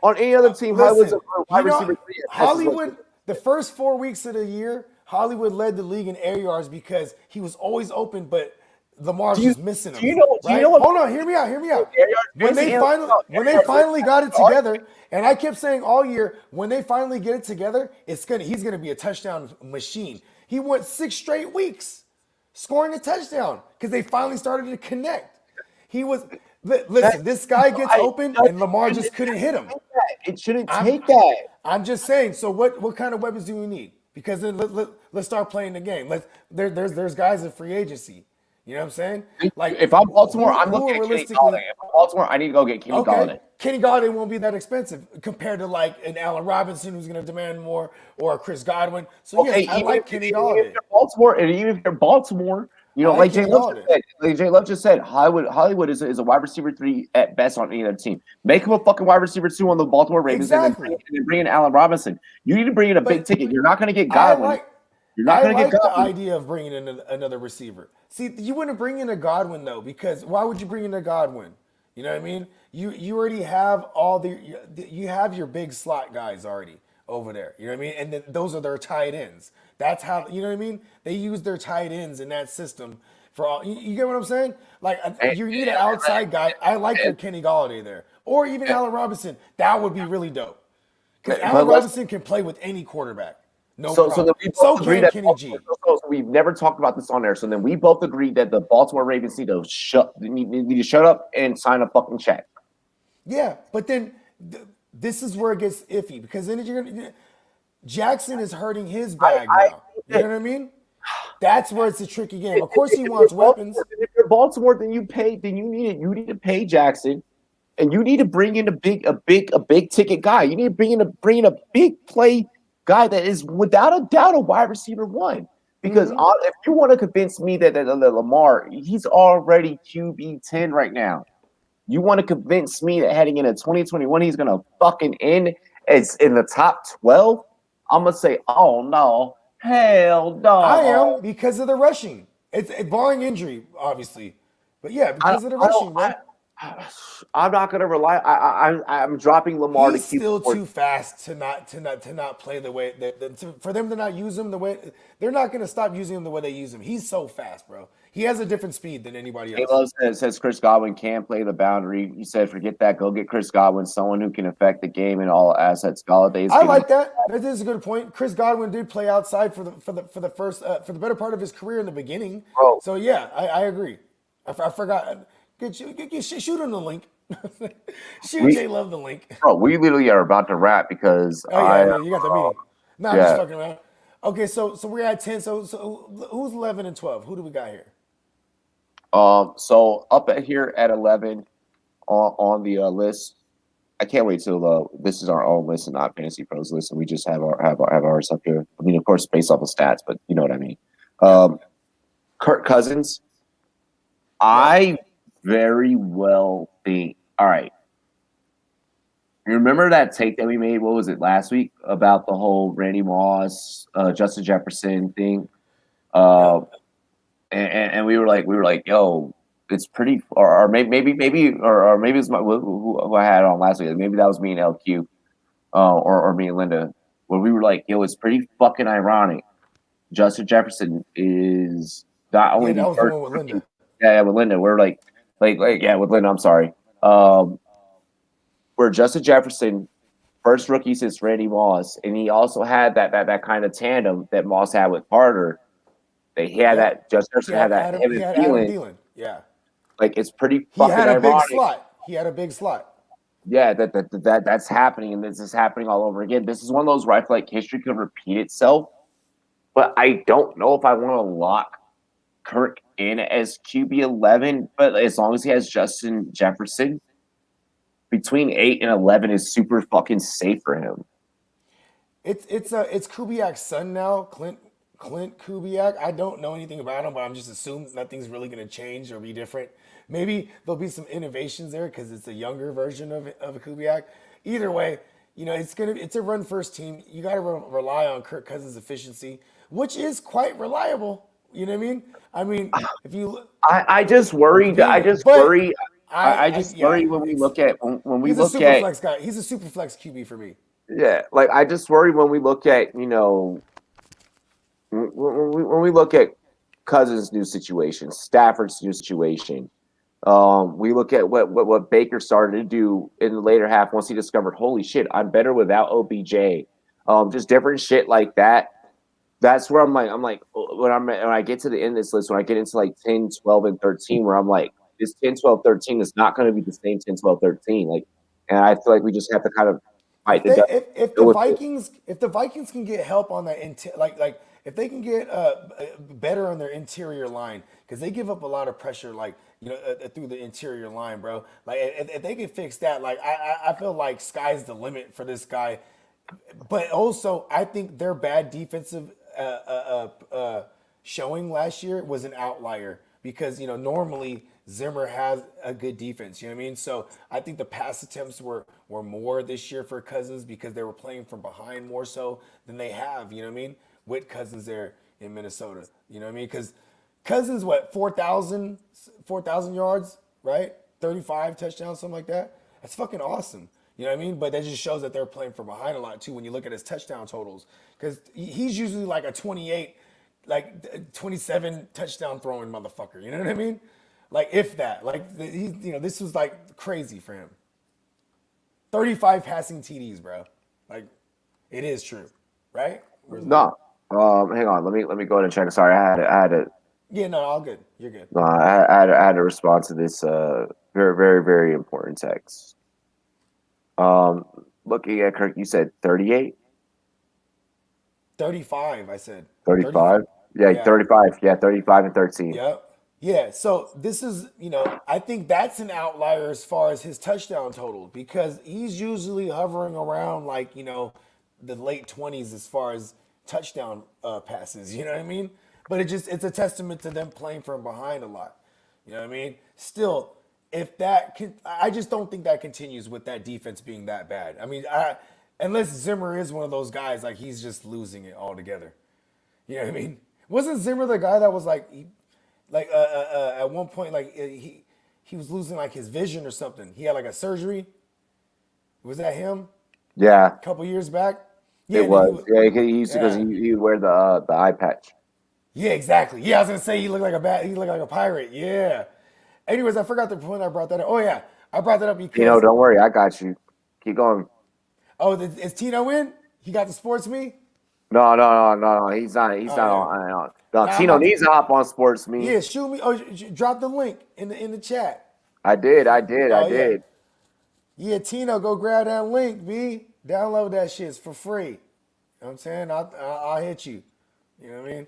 On any other team, Hollywood's a Listen, wide receiver three. Hollywood. The first 4 weeks of the year, Hollywood led the league in air yards because he was always open, but Lamar was missing him. Do you know Right? what? Hold on, hear me out. When they finally got it together, and I kept saying all year, when they finally get it together, he's gonna be a touchdown machine. He went 6 straight weeks scoring a touchdown because they finally started to connect. He was listen. This guy gets open, and Lamar just couldn't hit him. It shouldn't take that. I'm just saying. So what kind of weapons do we need? Because then let's start playing the game. There's guys in free agency. You know what I'm saying? Like If I'm Baltimore, I'm looking at Kenny Galladay. If I'm Baltimore, I need to go get Kenny Galladay. Kenny Galladay won't be that expensive compared to like an Allen Robinson who's going to demand more, or a Chris Godwin. So Okay, I like Kenny Galladay. If you're Baltimore, and even if you're Baltimore, you know, like Jay Love just said, Hollywood is a wide receiver 3 at best on any other team. Make him a fucking wide receiver 2 on the Baltimore Ravens, and then bring in Allen Robinson. You need to bring in a big ticket. You're not going to get Godwin. You're not going to get Godwin. The idea of bringing in another receiver. See, you wouldn't bring in a Godwin though, because why would you bring in a Godwin? You know what I mean? You already have you have your big slot guys already over there. You know what I mean? And then those are their tight ends. That's how, you know what I mean? They use their tight ends in that system for all. You get what I'm saying? Like you need an outside guy. I like your Kenny Galladay there, or even Allen Robinson. That would be really dope because Allen Robinson can play with any quarterback. No problem. So can Kenny G. So we've never talked about this on there. So then we both agreed that the Baltimore Ravens need to shut up and sign a fucking check. Yeah, but then this is where it gets iffy because then Jackson is hurting his bag now. You know what I mean? That's where it's a tricky game. Of course, he wants weapons. If you're Baltimore, then you need to pay Jackson, and you need to bring in a big ticket guy. You need to bring in a big play guy that is without a doubt a wide receiver 1. Because if you want to convince me that Lamar, he's already QB 10 right now. You want to convince me that heading into 2021 he's gonna fucking end as in the top 12? I'm gonna say, oh no, hell no. I am because of the rushing. It's barring injury, obviously, but yeah, because of the rushing, bro. I'm not gonna rely. I'm dropping Lamar. He's still too fast to not play the way for them to not use him the way they're not gonna stop using him the way they use him. He's so fast, bro. He has a different speed than anybody else. Says Chris Godwin can play the boundary. He said, "Forget that. Go get Chris Godwin, someone who can affect the game in all assets." Galladay's. I like that. That is a good point. Chris Godwin did play outside for the better part of his career in the beginning. Bro. So yeah, I agree. I forgot. Shoot him the link. Shoot Jay Love the link. Bro, we literally are about to wrap because you got the meeting. No, I'm just fucking around. Okay, so we're at 10. So who's 11 and 12? Who do we got here? So up here at 11 on the list. I can't wait till this is our own list and not Fantasy Pros list, and we just have ours up here. I mean, of course, based off of stats, but you know what I mean. Kirk Cousins. I very well think. All right. You remember that take that we made? What was it last week about the whole Randy Moss, Justin Jefferson thing? And we were like, yo, it's pretty, or maybe it's who I had on last week. Maybe that was me and LQ, or me and Linda, where we were like, yo, it's pretty fucking ironic. Justin Jefferson is not only that was the one with Linda. Yeah, with Linda. We're like, with Linda. I'm sorry. Where Justin Jefferson, first rookie since Randy Moss, and he also had that kind of tandem that Moss had with Carter. He had that. Justin Jefferson had that. Adam Thielen. Yeah, like it's pretty fucking ironic. He had a big slot. yeah, that's happening, and this is happening all over again. This is one of those where I feel like history could repeat itself, but I don't know if I want to lock Kirk in as QB 11. But as long as he has Justin Jefferson, between 8 and 11 is super fucking safe for him. It's Kubiak's son now, Clint Kubiak. I don't know anything about him, but I'm just assuming nothing's really going to change or be different. Maybe there'll be some innovations there because it's a younger version of a Kubiak. Either way, it's a run first team. You got to rely on Kirk Cousins' efficiency, which is quite reliable. You know what I mean? I mean, if you I just worry. I depending, just but worry. I just yeah, worry when we it's look at when we he's a look super at flex guy. He's a super flex QB for me. yeah, like I just worry when we look at when we look at Cousins' new situation, Stafford's new situation. We look at what Baker started to do in the later half once he discovered, holy shit, I'm better without OBJ. Just different shit like that. That's where I'm like when I get to the end of this list, when I get into like 10, 12, and 13, where I'm like, this 10, 12, 13 is not going to be the same 10, 12, 13. Like, and I feel like we just have to kind of fight If the they dust, if the deal with it. Vikings can get help on that like if they can get better on their interior line because they give up a lot of pressure through the interior line, bro. Like if they can fix that, like I feel like sky's the limit for this guy. But also, I think their bad defensive showing last year was an outlier because normally Zimmer has a good defense. You know what I mean? So I think the pass attempts were more this year for Cousins because they were playing from behind more so than they have. You know what I mean? With Cousins there in Minnesota. You know what I mean? Because Cousins, what 4,000 yards, right? 35 touchdowns, something like that. That's fucking awesome. You know what I mean? But that just shows that they're playing from behind a lot too when you look at his touchdown totals. Because he's usually like a 28, like 27 touchdown throwing motherfucker. You know what I mean? Like if that. Like this was like crazy for him. 35 passing TDs, bro. Like it is true, right? Where's that? No, hang on. Let me go ahead and check. Sorry, I had to. Yeah, no, all good. You're good. No, I had to respond to this very, very, very important text. Um, Looking at Kirk, you said 38, 35, I said. 35. 35. Yeah, Yeah. 35. Yeah, 35 and 13. Yep. Yeah. So this is, I think that's an outlier as far as his touchdown total because he's usually hovering around like, the late 20s as far as touchdown passes. You know what I mean? But it's a testament to them playing from behind a lot. You know what I mean? Still, I just don't think that continues with that defense being that bad. I mean, unless Zimmer is one of those guys, like he's just losing it altogether. You know what I mean? Wasn't Zimmer the guy that was at one point he was losing like his vision or something? He had like a surgery. Was that him? Yeah, A couple years back. Yeah, it and then was. Yeah, he used to because yeah, he would wear the eye patch. yeah, exactly. Yeah, I was gonna say he looked like a pirate. Yeah. Anyways, I forgot the point I brought that up. Oh yeah, I brought that up because Don't worry, I got you. Keep going. is Tino in? He got the sports me. No. He's not. He's Oh not yeah. on. No, Now I'm Tino about to. needs to hop on Sports Me. Yeah, shoot me. Oh, drop the link in the chat. I did. I did. I Oh yeah, did. yeah. Tino, go grab that link, B. Download that shit. It's for free. You know what I'm saying? I'll hit you. You know what I mean?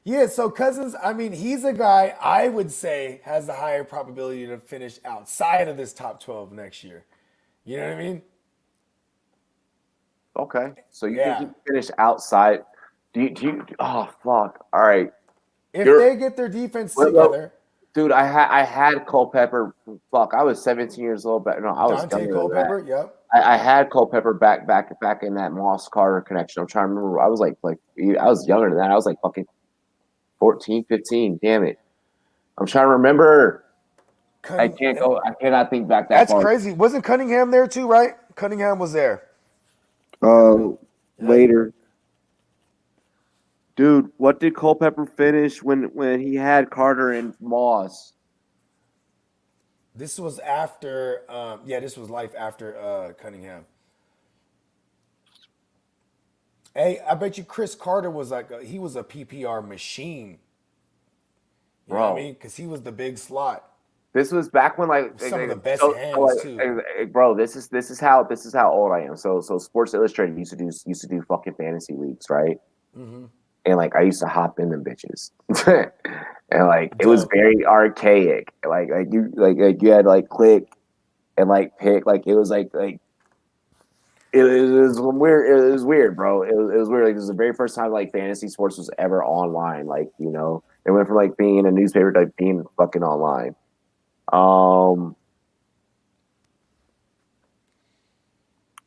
Yeah. So Cousins, I mean, he's a guy I would say has the higher probability to finish outside of this top 12 next year. You know what I mean? Okay. So you think he Yeah. finished outside? Oh fuck! All right. If You're they get their defense well, together, dude. I had Culpepper. Fuck! I was 17 years old. But no, I was Dante younger than that. Culpepper, yep. I had Culpepper back in that Moss Carter connection. I'm trying to remember. I was like I was younger than that. I was like fucking 14, 15. Damn it! I'm trying to remember. I Cunning, can't go. I cannot think back that that's far. crazy. Wasn't Cunningham there too, right? Cunningham was there. Yeah, Later, dude. What did Culpepper finish when he had Carter and Moss? this was after. Yeah, this was life after Cunningham. Hey, I bet you Chris Carter was he was a PPR machine. You know what I Bro, mean? Because he was the big slot. This was back when Some of the best hands too. bro, this is how old I am. So Sports Illustrated used to do fucking fantasy leagues, right? Mm-hmm. And like I used to hop in them bitches. And like it was Dope. very archaic. Like you had to like click and like pick it was like it was weird. It was weird, bro. It was weird. Like, this was the very first time like fantasy sports was ever online. It went from like being in a newspaper to like being fucking online. Um,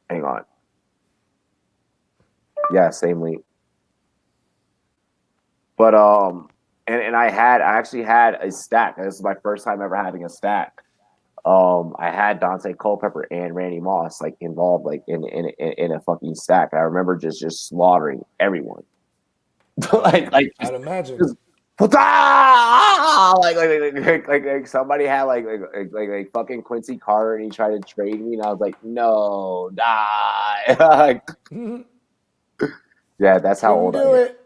Hang on. Yeah, same link. But I actually had a stack. This is my first time ever having a stack. I had Dante Culpepper and Randy Moss like involved like in a fucking stack. I remember just slaughtering everyone. I'd imagine. Just like somebody had like fucking Quincy Carter and he tried to trade me and I was like, no, die. Yeah, that's how Couldn't old I do am. it.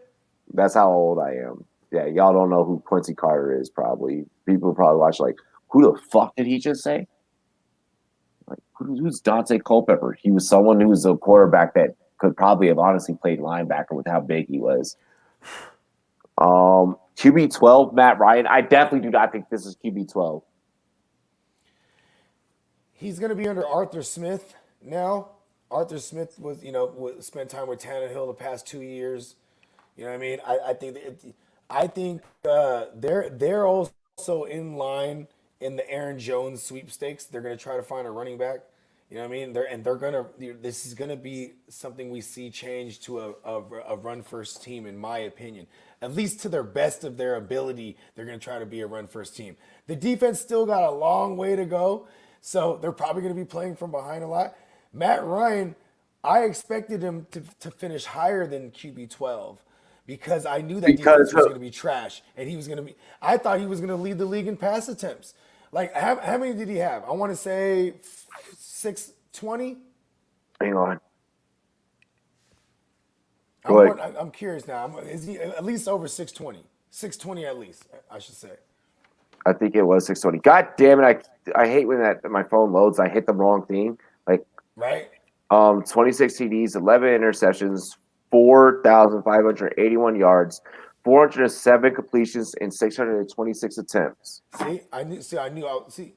That's how old I am. Yeah, y'all don't know who Quincy Carter is. Probably people probably watch like, who the fuck did he just say? Like, who's Dante Culpepper? He was someone who was a quarterback that could probably have honestly played linebacker with how big he was. QB12, Matt Ryan. I definitely do not think this is QB12. He's going to be under Arthur Smith now. Arthur Smith spent time with Tannehill the past 2 years. You know what I mean? I think they're also in line in the Aaron Jones sweepstakes. They're going to try to find a running back. You know what I mean? They're gonna. This is gonna be something we see change to a run first team, in my opinion. At least to their best of their ability, they're gonna try to be a run first team. The defense still got a long way to go, so they're probably gonna be playing from behind a lot. Matt Ryan, I expected him to finish higher than QB12 because I knew that defense Because was gonna be trash, and he was gonna be. I thought he was gonna lead the league in pass attempts. Like how many did he have? I want to say 620. hang on, go ahead. I'm curious now. Is he at least over 620? 620 at least, I should say. I think it was 620. God damn it! I hate when my phone loads. I hit the wrong thing. Like Right? 26 TDs, 11 interceptions, 4,581 yards, 407 completions, and 626 attempts. See, I knew. See, I knew. See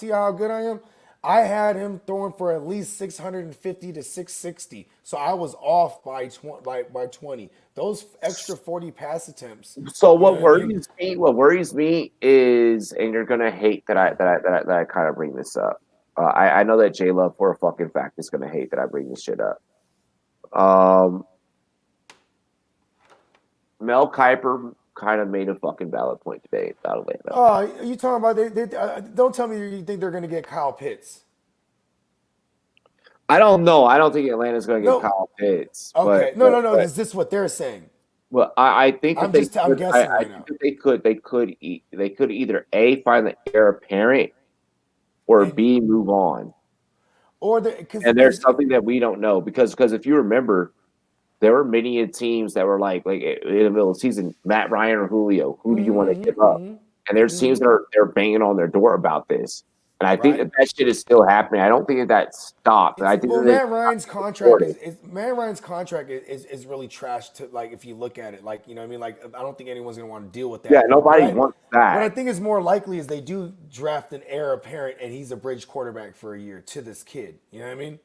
how good I am. I had him throwing for at least 650 to 660. So I was off by 20. Those extra 40 pass attempts. So You know what I mean? what worries me is, and you're gonna hate that I kind of bring this up. I know that J Love for a fucking fact is gonna hate that I bring this shit up. Mel Kiper kind of made a fucking valid point today about Atlanta. Oh, you talking about don't tell me you think they're going to get Kyle Pitts. I don't know. I don't think Atlanta's gonna get No. Kyle Pitts. Okay. But, No. but Is this what they're saying? well, I think that I'm guessing right now. think that they could either A, find the heir apparent, or B, move on. Or And there's something that we don't know because if you remember, there were many teams that were like in the middle of the season, Matt Ryan or Julio, who do you want to give up? And there's teams that they're banging on their door about this. And I think that shit is still happening. I don't think that stopped. I think Matt Ryan's contract is really trash to, like, if you look at it, like, you know what I mean? Like, I don't think anyone's gonna want to deal with that. Yeah, nobody wants that. What I think is more likely is they do draft an heir apparent and he's a bridge quarterback for a year to this kid. You know what I mean?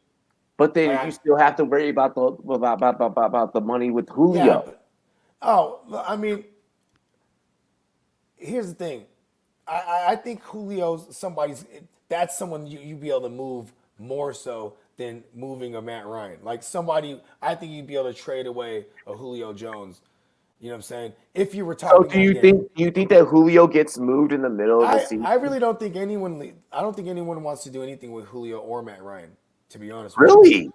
But then you still have to worry about the money with Julio. Yeah, I mean, here's the thing. I think Julio's that's someone you be able to move more so than moving a Matt Ryan. Like somebody, I think you'd be able to trade away a Julio Jones. You know what I'm saying? If you were talking. So do you think that Julio gets moved in the middle of the season? I really don't think anyone. I don't think anyone wants to do anything with Julio or Matt Ryan. To be honest. Really? With you.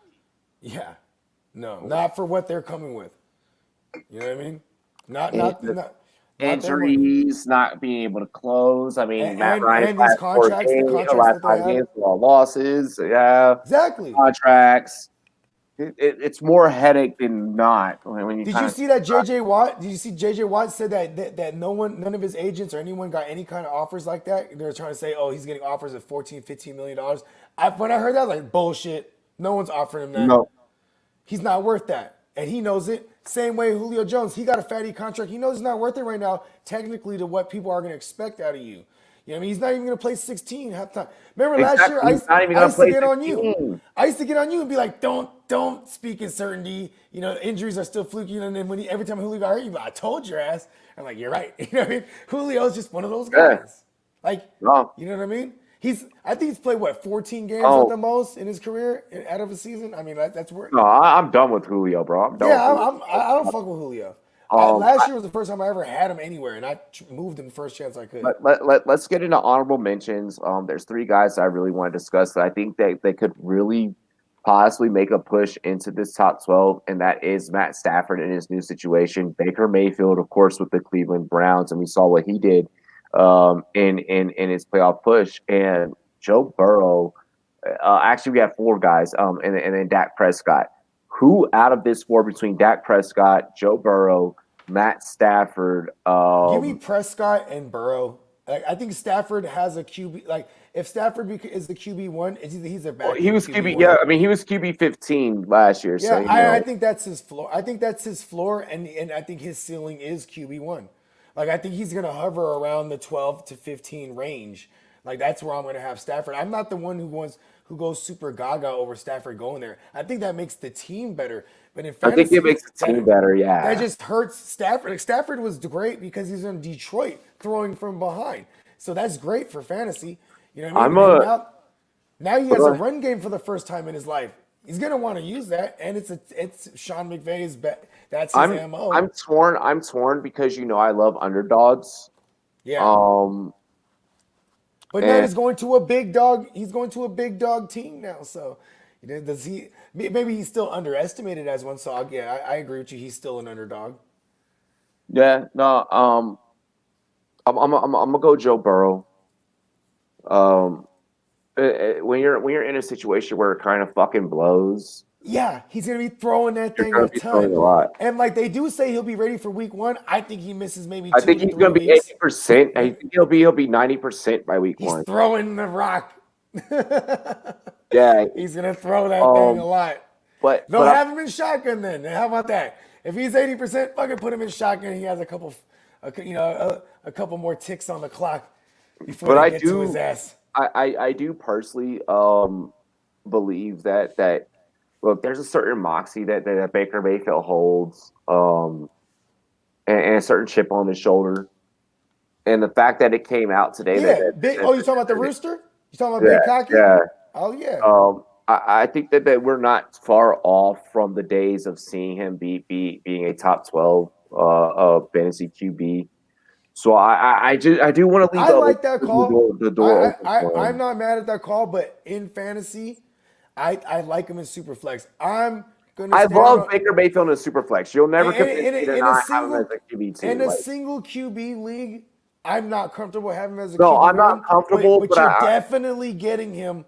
Yeah. No, not for what they're coming with. You know what I mean? Not injuries, not being able to close. I mean, Matt Ryan's last 4 games, last 5 games, all losses. Yeah, exactly. Contracts. it's more headache than not when you Did you kind of. see that JJ Watt? Did you see JJ Watt said that none of his agents or anyone got any kind of offers like that? They were trying to say, oh, he's getting offers of 14, 15 million dollars. When I heard that, I was like, bullshit. No one's offering him that. No, He's not worth that. And he knows it. Same way Julio Jones. He got a fatty contract. He knows he's not worth it right now, technically, to what people are going to expect out of you. You know what I mean? He's not even going to play 16 half time. Remember last year, exactly. He's not even I gonna used to play get on you. 16. I used to get on you and be like, don't speak in certainty. You know, injuries are still fluky. And then every time Julio got hurt, you'd be like, I told your ass. I'm like, you're right. You know what I mean? Julio's just one of those Yeah. guys. Like, No. you know what I mean? I think he's played, what, 14 games at Oh the most in his career out of a season? I mean, that's where. no, I'm done with Julio, bro. I'm done with Yeah, Julio. I don't fuck with Julio. Um, Last year was the first time I ever had him anywhere, and I moved him the first chance I could. let's get into honorable mentions. There's three guys that I really want to discuss that I think that they could really possibly make a push into this top 12, and that is Matt Stafford in his new situation. Baker Mayfield, of course, with the Cleveland Browns, and we saw what he did in his playoff push. And Joe Burrow. Actually, we have four guys, and then Dak Prescott. Who out of this four between Dak Prescott, Joe Burrow, Matt Stafford? Give me Prescott and Burrow. Like, I think Stafford has a QB. Like, if Stafford is the QB1, he's a Well, backup he was QB. QB1. Yeah, I mean he was QB 15 last year. So Yeah, I think that's his floor. I think that's his floor, and I think his ceiling is QB1. Like, I think he's gonna hover around the 12 to 15 range. Like, that's where I'm gonna have Stafford. I'm not the one who goes super gaga over Stafford going there. I think that makes the team better. But in I think it fantasy, makes the team better. that Yeah, just hurts Stafford. Like, Stafford was great because he's in Detroit throwing from behind. So that's great for fantasy. You know what I I'm mean? And a. now he has a run game for the first time in his life. He's gonna want to use that, and it's Sean McVay's bet. That's his mo. I'm torn. I'm torn because I love underdogs. Yeah, Um, but now and he's going to a big dog. He's going to a big dog team now. So, does he? Maybe he's still underestimated as one. So yeah, I agree with you. He's still an underdog. yeah, no. I'm gonna go Joe Burrow. Um, when you're in a situation where it kind of fucking blows, Yeah, he's gonna be throwing that you're thing gonna a be ton. throwing a lot. And like they do say he'll be ready for week one. I think he misses maybe I two think to he's three gonna be weeks. 80%. I think he'll be 90% by week He's one. throwing the rock. Yeah. He's gonna throw that thing a Um. lot. But They'll have him in shotgun then. How about that? If he's 80%, fucking put him in shotgun. He has a couple more ticks on the clock before but they I get to his do ass. I do personally believe that look, there's a certain moxie that Baker Mayfield holds, and a certain chip on his shoulder, and the fact that it came out today Yeah, big. Oh, you talking about the rooster? You talking about yeah, Big Cocky? yeah. Oh yeah. I think that we're not far off from the days of seeing him being a top 12 fantasy QB. So I do want to leave I like that call. the door open for I'm him. not mad at that call, but in fantasy, I like him in super flex. I'm gonna I stand love on Baker Mayfield in a super flex. You'll never convince me to in a not have him as single a QB in two. a Like, single QB league. I'm not comfortable having him as a no, QB I'm not one, comfortable, but but you're definitely getting him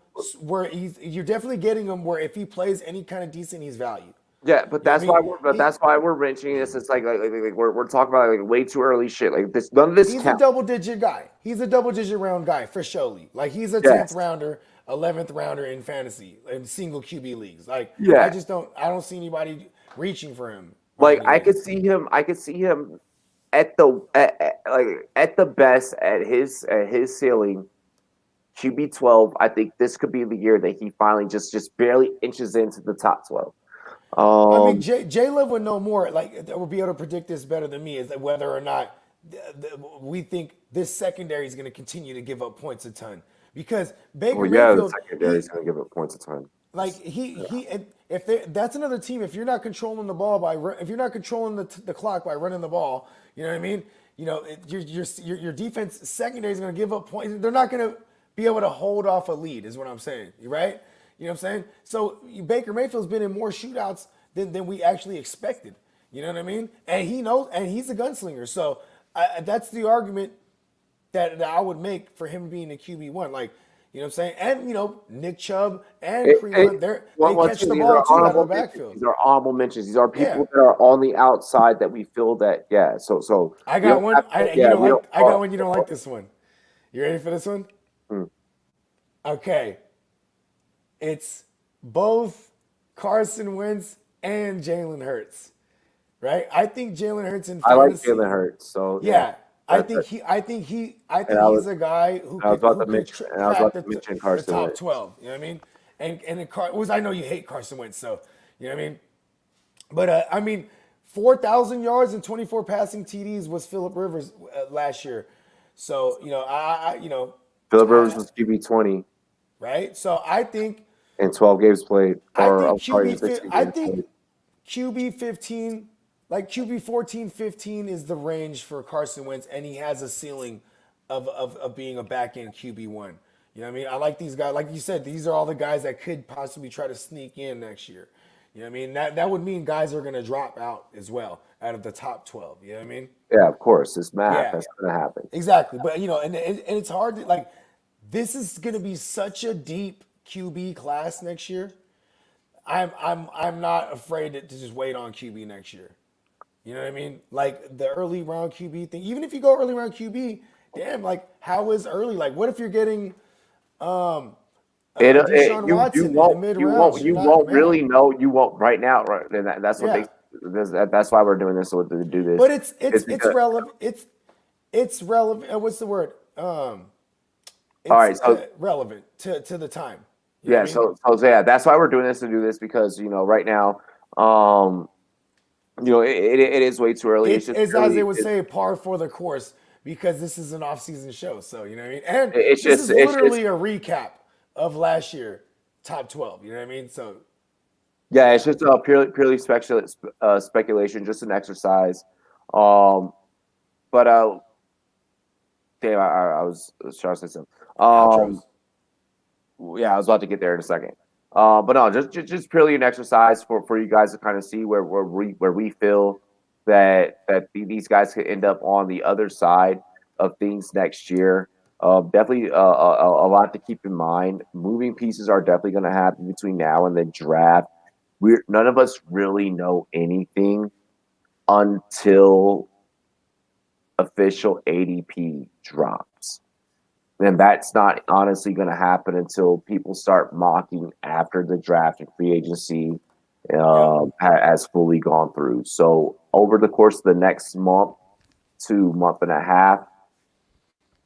you're definitely getting him where if he plays any kind of decent, he's valued. yeah, but You know what I mean? that's why we're mentioning this. It's like we're talking about like way too early shit. Like this, none of this He's a counts. double digit guy. He's a double digit round guy for surely. Like he's a 10th Yes, rounder, 11th rounder in fantasy in single QB leagues. Like yeah. I don't see anybody reaching for him by Like any I means. could see him. I could see him at the best at his ceiling. QB 12. I think this could be the year that he finally just barely inches into the top 12. I mean, Um, Jay Love would know more. Like, that would be able to predict this better than me. Is that whether or not we think this secondary is going to continue to give up points a ton because Baker well, yeah, the Mayfield, secondary is going to give up points a ton. like if that's another team. If you're not controlling the ball if you're not controlling the clock by running the ball, you know what I mean. You know, your defense secondary is going to give up points. They're not going to be able to hold off a lead. Is what I'm saying. Right? You know what I'm saying? So Baker Mayfield's been in more shootouts than we actually expected. You know what I mean? And he knows, and he's a gunslinger. So that's the argument that I would make for him being a QB1. Like, You know what I'm saying? And Nick Chubb and It, Kareem it, Hunt, they once catch again, the these ball are too out of the honorable mentions. backfield. These are honorable mentions. These are Yeah, people that are on the outside that we feel that, yeah. So I we got don't one. have to, yeah, we don't. I got one. You don't like this one. You ready for this one? Hmm. Okay, it's both Carson Wentz and Jalen Hurts. Right? I think Jalen Hurts in I like Jalen fantasy. Hurts, so yeah. Yeah, That, that, I and think he's a guy who I was could about to mention, and I was crack about to mention the Carson top Wentz. 12. You know what I mean? And was I know you hate Carson Wentz, so you know what I mean. But I mean, 4,000 yards and 24 passing TDs was Philip Rivers last year. So Philip Rivers I was QB 20 right. So I think in 12 games played, I or think I'm sorry, in 16 I games think played. QB 15, like QB 14, 15 is the range for Carson Wentz, and he has a ceiling of being a back end QB1. You know what I mean? I like these guys. Like you said, these are all the guys that could possibly try to sneak in next year. You know what I mean? That would mean guys are going to drop out as well out of the top 12. You know what I mean? Yeah, of course, it's math. Yeah, That's gonna happen. exactly. But, and it's hard to, like, this is going to be such a deep QB class next year. I'm not afraid to just wait on QB next year. You know what I mean? Like the early round QB thing. Even if you go early round QB, damn, like how is early? Like what if you're getting Deshaun You Watson in the mid rounds? You're you not won't man. really know, you won't right now, right? And that's what Yeah, that's why we're doing this, so to do this. but It's it's because, relevant. It's relevant. What's the word? all It's right, so relevant to the time. You know what yeah, I mean? so yeah, that's why we're doing this, to do this, because right now, um, it is way too early. It's just It's as they really, would say, par for the course because this is an off-season show. So you know what I mean. And it's this just is literally a recap of last year, top 12. You know what I mean? So yeah, it's yeah, just purely speculation, just an exercise. Um, but damn, I was trying to say something. outros. Yeah, I was about to get there in a second. But no, just purely an exercise for you guys to kind of see where we feel that these guys could end up on the other side of things next year. Definitely a lot to keep in mind. Moving pieces are definitely going to happen between now and the draft. We're none of us really know anything until official ADP drops. And that's not honestly going to happen until people start mocking after the draft and free agency Yep. has fully gone through. So over the course of the next month to month and a half,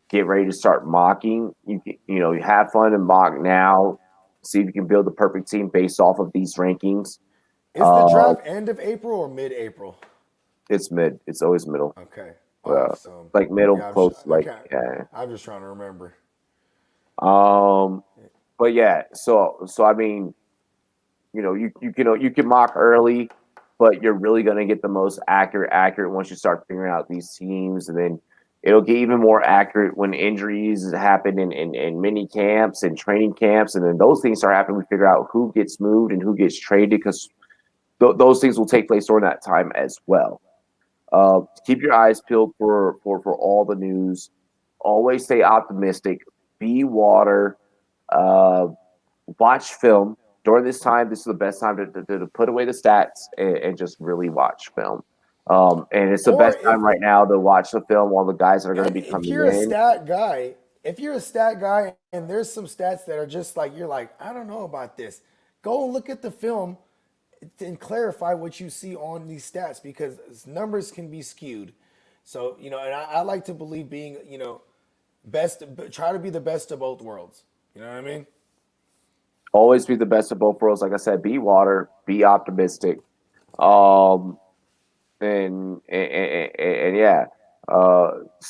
get ready to start mocking. You have fun and mock now. See if you can build the perfect team based off of these rankings. Is the Uh, draft end of April or mid-April? it's mid. It's always middle. Okay, Uh, awesome. like middle, Yeah, close. I Like can't. yeah. I'm just trying to remember. Um, but yeah. So I mean, you can mock early, but you're really going to get the most accurate once you start figuring out these teams, and then it'll get even more accurate when injuries happen in mini camps and training camps, and then those things start happening. We figure out who gets moved and who gets traded, because those things will take place during that time as well. Keep your eyes peeled for all the news. Always stay optimistic. Be water. Uh, Watch film during this time. This is the best time to put away the stats and just really watch film. And it's the Or best time right now to watch the film while the guys that are going to be if coming you're a in. stat guy, and there's some stats that are just like you're like, I don't know about this. Go look at the film and clarify what you see on these stats because numbers can be skewed. So, and I like to believe being, best, try to be the best of both worlds. You know what I mean? Always be the best of both worlds. Like I said, be water, be optimistic, um, and yeah.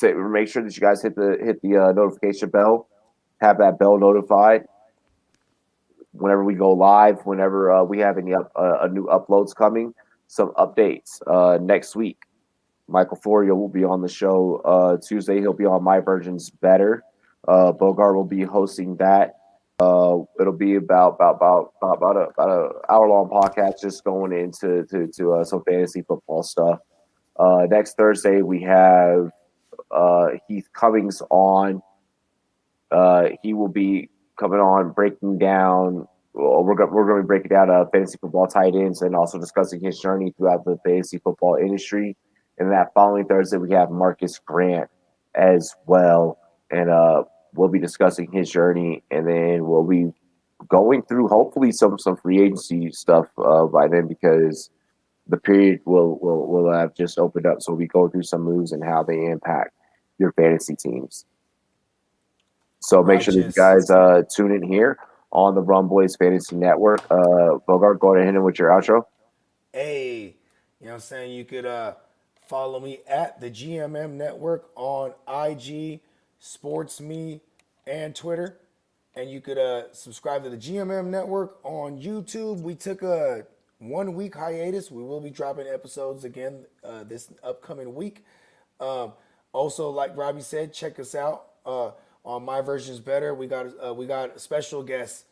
Make sure that you guys hit the notification bell. Have that bell notified whenever we go live, whenever we have any a new uploads coming, some updates next week. Michael Florio will be on the show Tuesday. He'll be on My Version's Better. Bogart will be hosting that. It'll be about a hour long podcast, just going into some fantasy football stuff. Next Thursday we have Heath Cummings on. He will be coming on breaking down. Well, we're going to be breaking down fantasy football tight ends and also discussing his journey throughout the fantasy football industry. And that following Thursday, we have Marcus Grant as well, and we'll be discussing his journey, and then we'll be going through hopefully some free agency stuff by then because the period will have just opened up. So we'll be going through some moves and how they impact your fantasy teams. So make sure that you guys tune in here on the Rumboyz Fantasy Network. Bogart, go ahead and hit him with your outro. Hey, you know what I'm saying? You could follow me at the GMM Network on IG, SportsMe, and Twitter. And you could subscribe to the GMM Network on YouTube. We took a 1 week hiatus. We will be dropping episodes again this upcoming week. Also, like Robbie said, check us out on My Version's Better. We got a special guest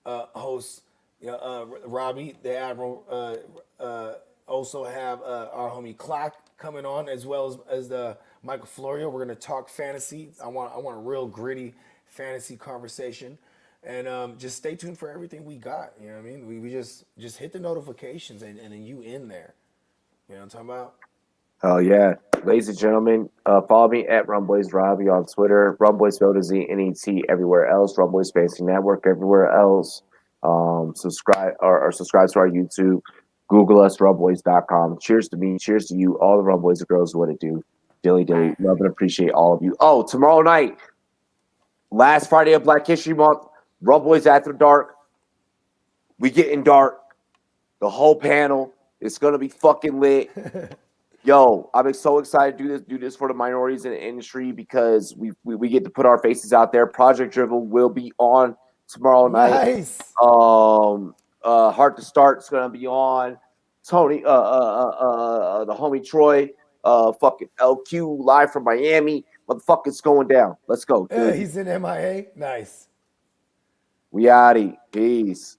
host, Robbie, the Admiral. Also have our homie Clack coming on, as well as the Michael Florio. We're gonna talk fantasy. I want a real gritty fantasy conversation, and just stay tuned for everything we got. You know what I mean? We just hit the notifications, and then you in there. You know what I'm talking about? Oh yeah, ladies and gentlemen, follow me at Rumboyz Robbie on Twitter. Rumboyz spelled as ZNET everywhere else. Rumboyz Fantasy Network everywhere else. Subscribe or subscribe to our YouTube. Google us, rumboyz.com. Cheers to me. Cheers to you. All the Rumboyz and girls, what it do. Dilly dilly. Love and appreciate all of you. Oh, tomorrow night, last Friday of Black History Month, Rumboyz After Dark. We getting dark. The whole panel. It's gonna be fucking lit. Yo, I'm so excited to do this for the minorities in the industry because we get to put our faces out there. Project Dribble will be on tomorrow night. Nice. Heart to Start is gonna be on. Tony, the homie Troy, fucking LQ live from Miami. Motherfucker's going down. Let's go. He's in MIA. Nice. We outie. Peace.